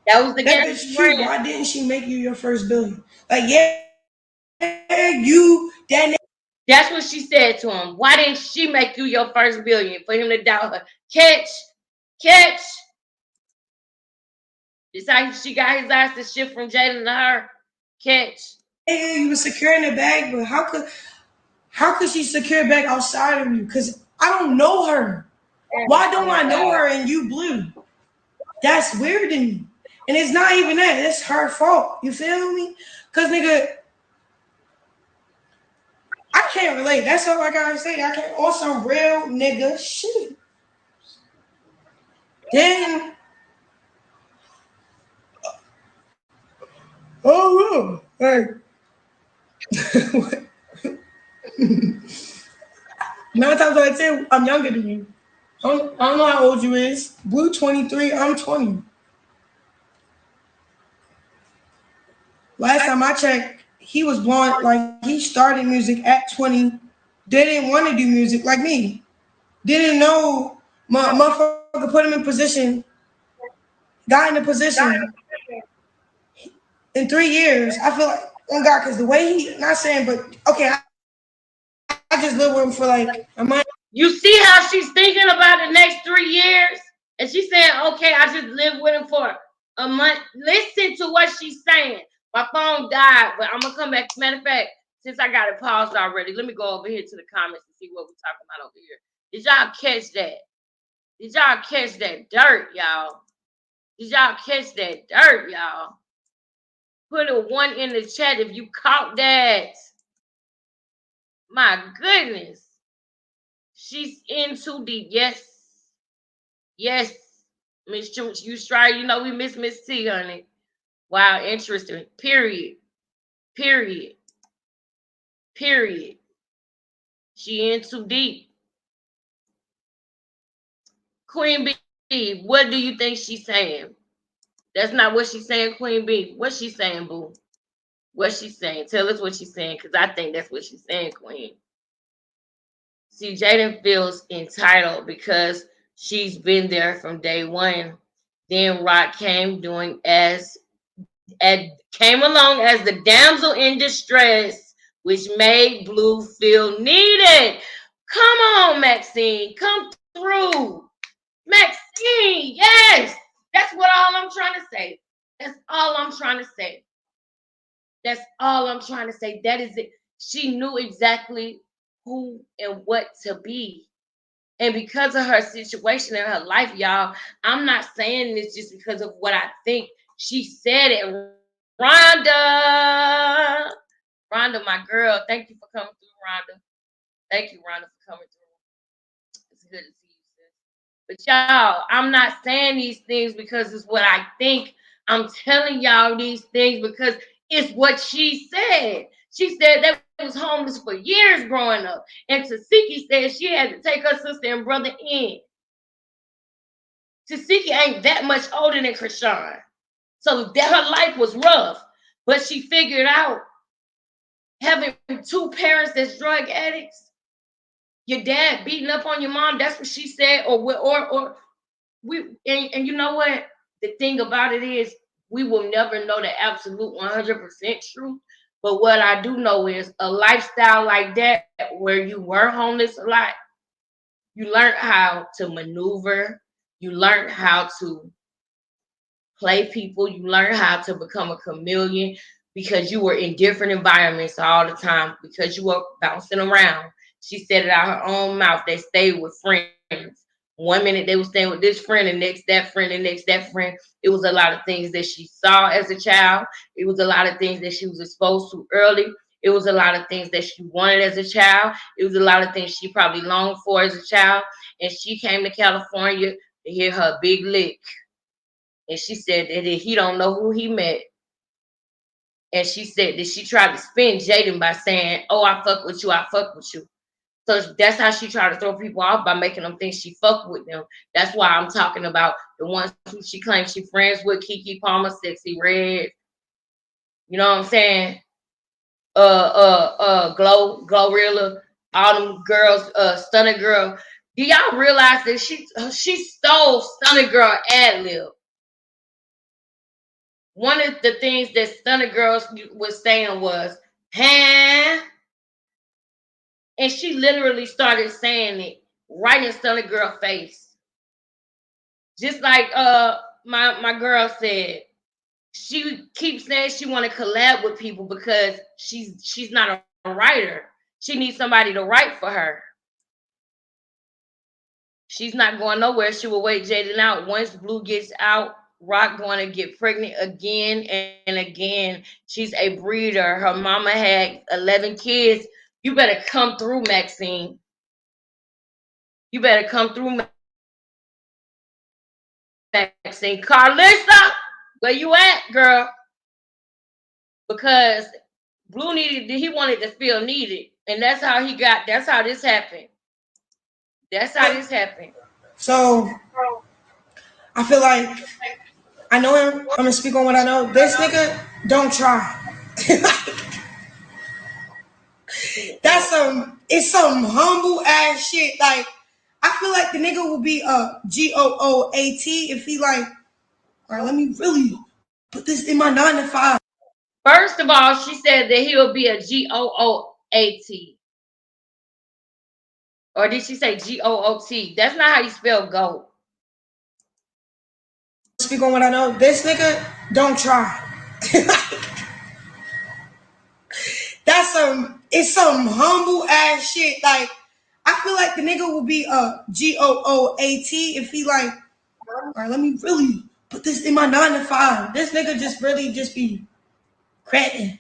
That was the that bitch cute. Why didn't she make you your first billion? Like, yeah, you, that nigga. That's what she said to him. Why didn't she make you your first billion? For him to doubt her. Catch. This how she got his ass to shift from Jaden to her. Catch. Nigga, you was securing the bag, but how could she secure back outside of you? Because I don't know her. Why don't I know her and you blue? That's weird to me. And it's not even that. It's her fault. You feel me? Cause nigga, I can't relate. That's all I gotta say. I can't on some real nigga shit. Then oh no. Like 9 times out of 10, I'm younger than you. I don't know how old you is. Blue 23, I'm 20. Last time I checked, he was blowing like he started music at 20. Didn't want to do music like me. Didn't know my motherfucker put him in position, got in a position in 3 years. I feel like, oh God, because the way he, not saying, but okay, I just live with him for like a month. You see how she's thinking about the next 3 years? And she's saying, okay, I just lived with him for a month. Listen to what she's saying. My phone died, but I'm going to come back. Matter of fact, since I got it paused already, let me go over here to the comments and see what we're talking about over here. Did y'all catch that? Did y'all catch that dirt, y'all? Did y'all catch that dirt, y'all? Put a 1 in the chat if you caught that. My goodness. She's in too deep. Yes. Yes. Miss you try, you know we miss Miss T, honey. Wow, interesting. Period. Period. Period. She in too deep. Queen B, what do you think she's saying? That's not what she's saying, Queen B. What's she saying, boo? What's she saying? Tell us what she's saying, because I think that's what she's saying, Queen. See, Jaden feels entitled because she's been there from day one. Then Rock came came along as the damsel in distress, which made Blue feel needed. Come on, Maxine, come through. Maxine, yes. That's all I'm trying to say. That's all I'm trying to say. That's all I'm trying to say. That is it. She knew exactly who and what to be. And because of her situation in her life, y'all, I'm not saying this just because of what I think. She said it. Rhonda, my girl, thank you for coming through, Rhonda. Thank you, Rhonda, for coming through. It's good to see you, sis. But y'all, I'm not saying these things because it's what I think. I'm telling y'all these things because it's what she said. She said they was homeless for years growing up. And Tasiki said she had to take her sister and brother in. Tasiki ain't that much older than Krishan. So that her life was rough. But she figured out having 2 parents that's drug addicts, your dad beating up on your mom, that's what she said, or we and you know what? The thing about it is we will never know the absolute 100% truth. But what I do know is a lifestyle like that, where you were homeless a lot, you learned how to maneuver, you learned how to play people, you learn how to become a chameleon because you were in different environments all the time, because you were bouncing around. She said it out her own mouth. They stayed with friends. 1 minute they were staying with this friend, and next that friend, and next that friend. It was a lot of things that she saw as a child. It was a lot of things that she was exposed to early. It was a lot of things that she wanted as a child. It was a lot of things she probably longed for as a child. And she came to California to hear her big lick. And she said that he don't know who he met. And she said that she tried to spin Jaden by saying, oh, I fuck with you, I fuck with you. So that's how she tried to throw people off, by making them think she fucked with them. That's why I'm talking about the ones who she claims she friends with, Keke Palmer, Sexy Red. You know what I'm saying? Glorilla, all them girls, Stunner Girl. Do y'all realize that she stole Stunner Girl ad lib? One of the things that Stunner Girls was saying was, huh? And she literally started saying it right in Stunner Girl face. Just like my girl said, she keeps saying she want to collab with people because she's not a writer. She needs somebody to write for her. She's not going nowhere. She will wait Jaden out. Once Blue gets out, Rock going to get pregnant again and again. She's a breeder. Her mama had 11 kids. You better come through, Maxine. You better come through, Maxine. Carlissa, where you at, girl? Because Blue he wanted to feel needed. And that's how that's how this happened. That's how this happened. So I feel like I know him. I'm gonna speak on what I know. This nigga don't try. That's it's some humble ass shit. Like I feel like the nigga will be a GOOAT if he like, all right, let me really put this in my 9 to 5. First of all, she said that he will be a GOOAT. Or did she say GOOT? That's not how you spell goat. Speak on what I know. This nigga don't try. That's it's some humble ass shit. Like I feel like the nigga will be a GOOAT if he like, all right, let me really put this in my 9 to 5. This nigga just really just be cracking.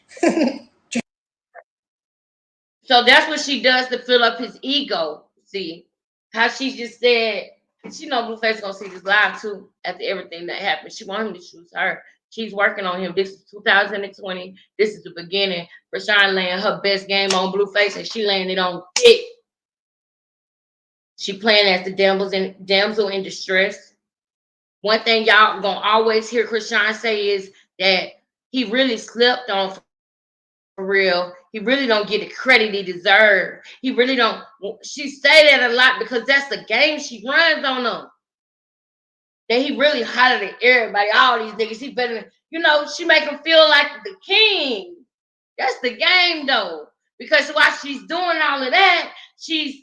So that's what she does to fill up his ego. See how she just said, she know Blueface gonna see this live too after everything that happened. She want him to choose her. She's working on him. This is 2020. This is the beginning. Rashawn laying her best game on Blueface, and she laying it on thick. She playing as the damsel in distress. One thing y'all gonna always hear Krishan say is that he really slept on for real. He really don't get the credit he deserves. He really don't. She say that a lot because that's the game she runs on them. That he really hotter than everybody. All these niggas, he better than, she make him feel like the king. That's the game though. Because while she's doing all of that, she's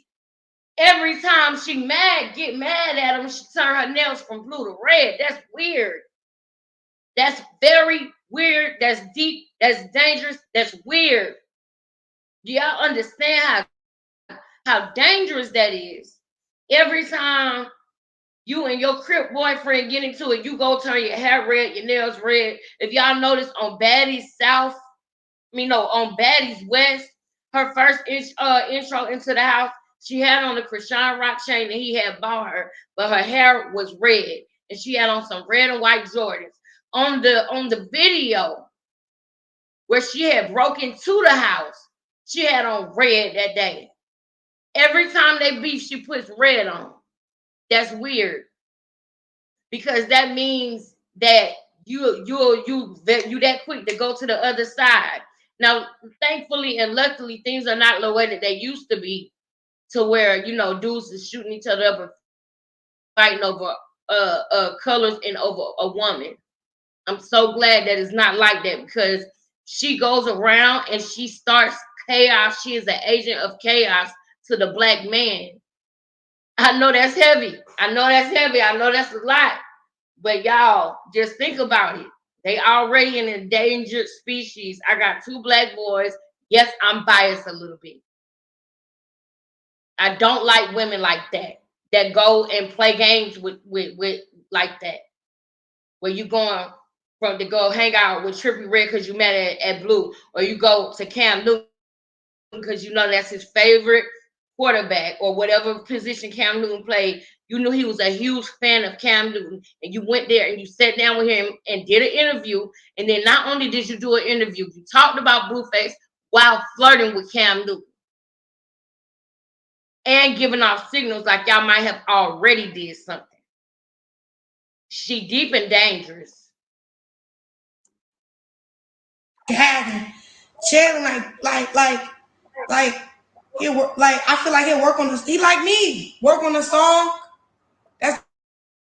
every time she get mad at him, she turn her nails from blue to red. That's weird. That's very weird. That's deep. That's dangerous. That's weird. Do y'all understand how dangerous that is? Every time you and your crip boyfriend get into it, you go turn your hair red, your nails red. If y'all notice on Baddie's South, on Baddie's West, her first intro into the house, she had on the Krishan Rock chain that he had bought her, but her hair was red, and she had on some red and white Jordans. On the video where she had broken into the house, she had on red that day. Every time they beef, she puts red on. That's weird, because that means that you that quick to go to the other side. Now, thankfully and luckily, things are not the way that they used to be, to where dudes is shooting each other up and fighting over colors and over a woman. I'm so glad that it's not like that, because she goes around and she starts chaos. She is an agent of chaos to the black man. I know that's heavy. I know that's a lot. But y'all, just think about it. They already an endangered species. I got 2 black boys. Yes, I'm biased a little bit. I don't like women like that go and play games with like that. Where you going to go hang out with Trippie Redd because you met at Blue, or you go to Cam Newton because that's his favorite quarterback, or whatever position Cam Newton played. You knew he was a huge fan of Cam Newton, and you went there and you sat down with him and did an interview. And then not only did you do an interview, you talked about Blueface while flirting with Cam Newton and giving off signals like y'all might have already did something. She deep and dangerous. Gagging, chilling, like he work. Like I feel like he'll work on this. He like me, work on a song. That's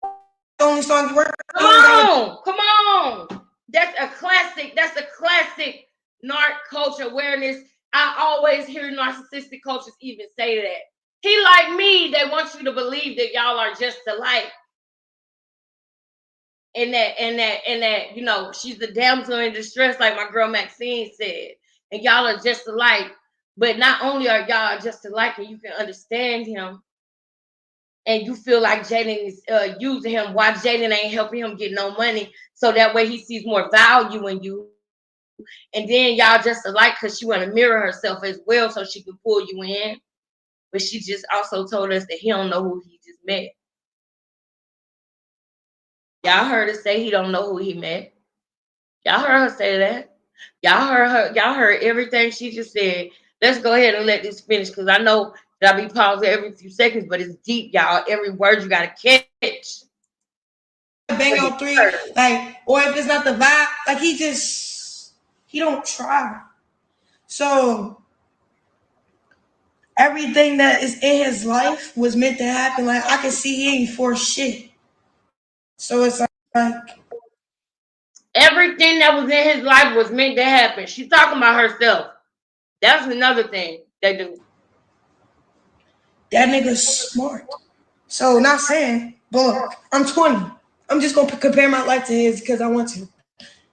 the only song he work. Come on. That's a classic. That's a classic narc culture awareness. I always hear narcissistic cultures even say that. He like me. They want you to believe that y'all are just alike. And that, she's the damsel in distress, like my girl Maxine said. And y'all are just alike. But not only are y'all just alike and you can understand him, and you feel like Jaden is using him, why Jaden ain't helping him get no money, so that way he sees more value in you. And then y'all just alike because she want to mirror herself as well so she can pull you in. But she just also told us that he don't know who he just met. Y'all heard her say he don't know who he met. Y'all heard her say that. Y'all heard everything she just said. Let's go ahead and let this finish because I know that I be pausing every few seconds, but it's deep, y'all. Every word you gotta catch. Bang on three, like, or if it's not the vibe, like he don't try. So everything that is in his life was meant to happen. Like I can see he ain't for shit. So it's like Everything that was in his life was meant to happen. She's talking about herself. That's another thing they do. that nigga's smart. So not saying, but look, I'm 20. I'm just gonna compare my life to his because I want to.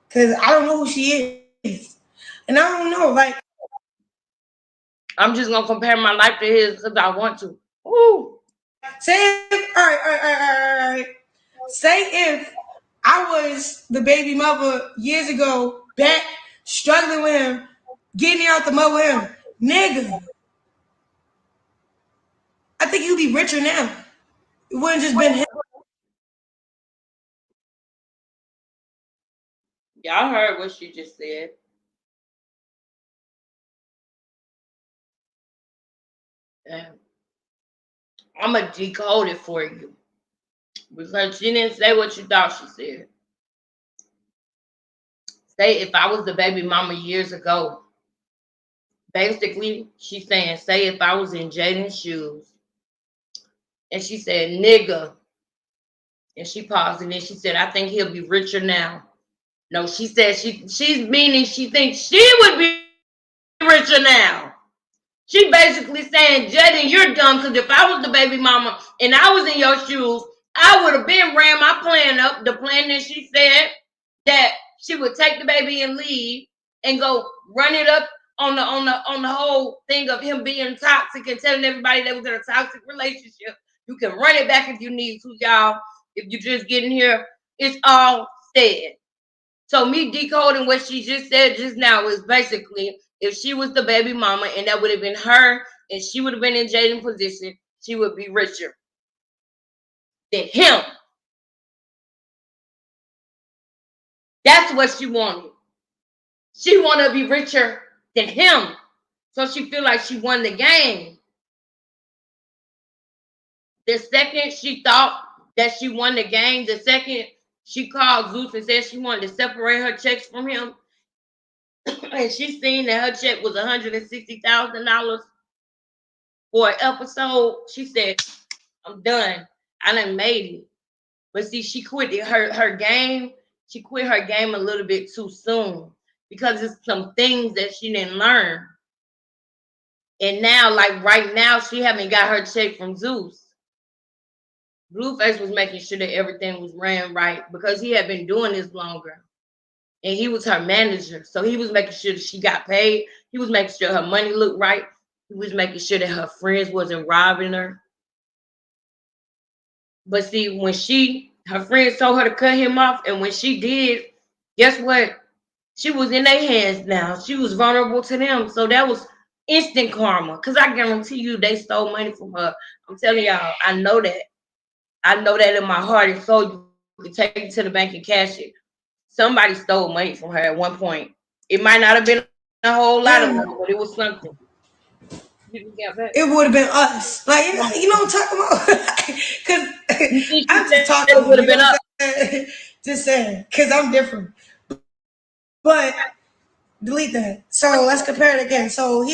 Because I don't know who she is, and I don't know. Like I'm just gonna compare my life to his because I want to. Woo. say, all right. Say if I was the baby mother years ago, back struggling with him, getting out the mud with him, nigga. I think you'd be richer now. It wouldn't just been him. Y'all heard what she just said. And I'm gonna decode it for you because she didn't say what you thought she said. Say if I was the baby mama years ago. Basically, she's saying, say if I was in Jaden's shoes, and she said, nigga, and she paused, and then she said, I think he'll be richer now. No, she said she's meaning she thinks she would be richer now. She basically saying, Jaden, you're dumb, because if I was the baby mama and I was in your shoes, I would have been ran my plan up. The plan that she said that she would take the baby and leave and go run it up on the whole thing of him being toxic and telling everybody they was in a toxic relationship. You can run it back if you need to, y'all. If you just get in here, it's all said. So me decoding what she just said just now is basically if she was the baby mama and that would have been her and she would have been in Jaden's position, she would be richer than him. That's what she wanted. She wanted to be richer than him. So she feel like she won the game. The second she thought that she won the game, the second she called Zeus and said she wanted to separate her checks from him, and she seen that her check was $160,000 for an episode, she said, I'm done. I done made it. But see, she quit her game. She quit her game a little bit too soon because it's some things that she didn't learn. And now, like right now, she haven't got her check from Zeus. Blueface was making sure that everything was ran right because he had been doing this longer. And he was her manager. So he was making sure that she got paid. He was making sure her money looked right. He was making sure that her friends wasn't robbing her. But see, when her friends told her to cut him off, and when she did, guess what? She was in their hands now. She was vulnerable to them. So that was instant karma. Because I guarantee you they stole money from her. I'm telling y'all, I know that. I know that in my heart and soul. You can take it to the bank and cash it. Somebody stole money from her at one point. It might not have been a whole lot of money, but it was something. It would have been us. Like, you know what I'm talking about? Because I'm just talking, it would have you know been what up. I'm saying? Just saying, because I'm different. But delete that. So let's compare it again. So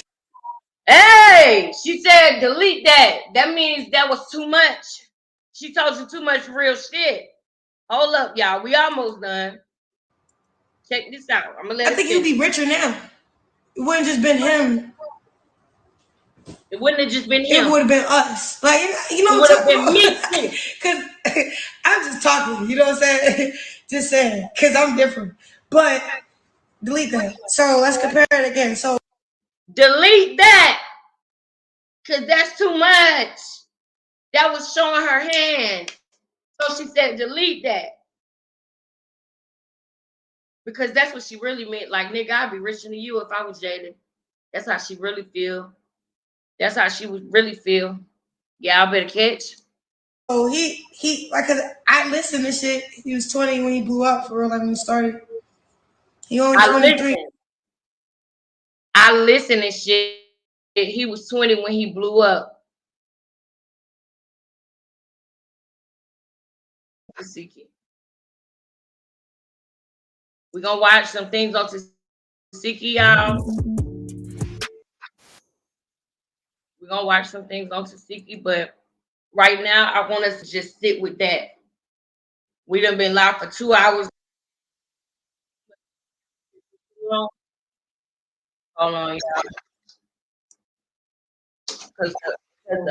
Hey, she said delete that. That means that was too much. She told you too much real shit. Hold up, y'all. We almost done. Check this out. I'm gonna let I it think he'll finish. be richer now. It wouldn't just been him. It wouldn't have just been It him. would have been us. Like, you know It what would I'm have talking been me about? too. Because I'm just talking, you know what I'm saying? Just saying, because I'm different. But delete that. So let's compare it again. So Delete that. Cause that's too much. that was showing her hand. So she said, delete that. Because that's what she really meant. Like, nigga, I'd be richer than you if I was Jada. That's how she really feel. That's how she would really feel. Yeah, I better catch. Oh, he like, cause I listened to shit. He was 20 when he blew up for real. Like when he started, he only I 23. listen. I listen and shit. He was 20 when he blew up. We're gonna watch some things on Tasiki, y'all. We're gonna watch some things on Tasiki, but right now I want us to just sit with that. We done been live for 2 hours. Hold on, y'all.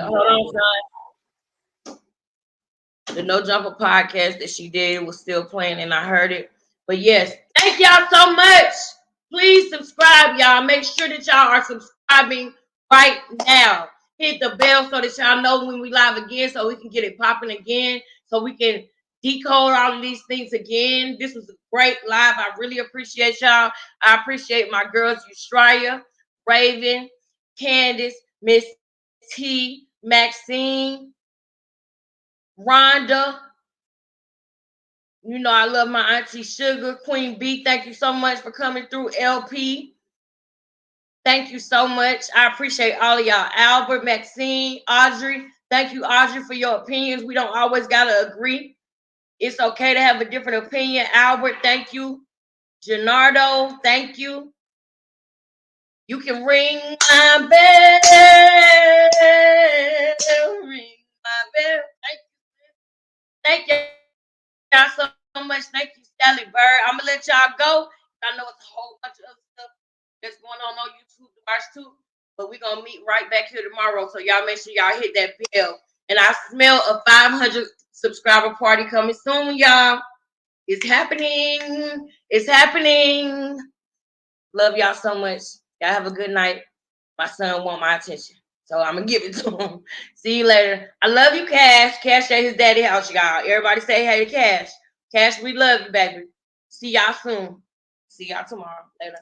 Hold on, son. The No Jumper podcast that she did was still playing, and I heard it. But yes, thank y'all so much. Please subscribe, y'all. Make sure that y'all are subscribing right now. Hit the bell so that y'all know when we live again, so we can get it popping again, so we can decode all of these things again. This was a great live. I really appreciate y'all. I appreciate my girls, Eustraya, Raven, Candace, Miss T, Maxine, Rhonda. You know, I love my auntie Sugar, Queen B. Thank you so much for coming through, LP. Thank you so much. I appreciate all of y'all. Albert, Maxine, Audrey. Thank you, Audrey, for your opinions. We don't always gotta agree. It's okay to have a different opinion. Albert, thank you. Gennardo, thank you. You can ring my bell. Ring my bell. Thank you. Y'all so much. Thank you, Sally Bird. I'm gonna let y'all go. I know it's a whole bunch of other stuff that's going on YouTube to watch too, but we're gonna meet right back here tomorrow. So y'all make sure y'all hit that bell. And I smell a 500 subscriber party coming soon, y'all. It's happening. It's happening. Love y'all so much. Y'all have a good night. My son want my attention, so I'm gonna give it to him. See you later. I love you, Cash. Cash at his daddy house, y'all. Everybody say hey to Cash. Cash, we love you, baby. See y'all soon. See y'all tomorrow. Later.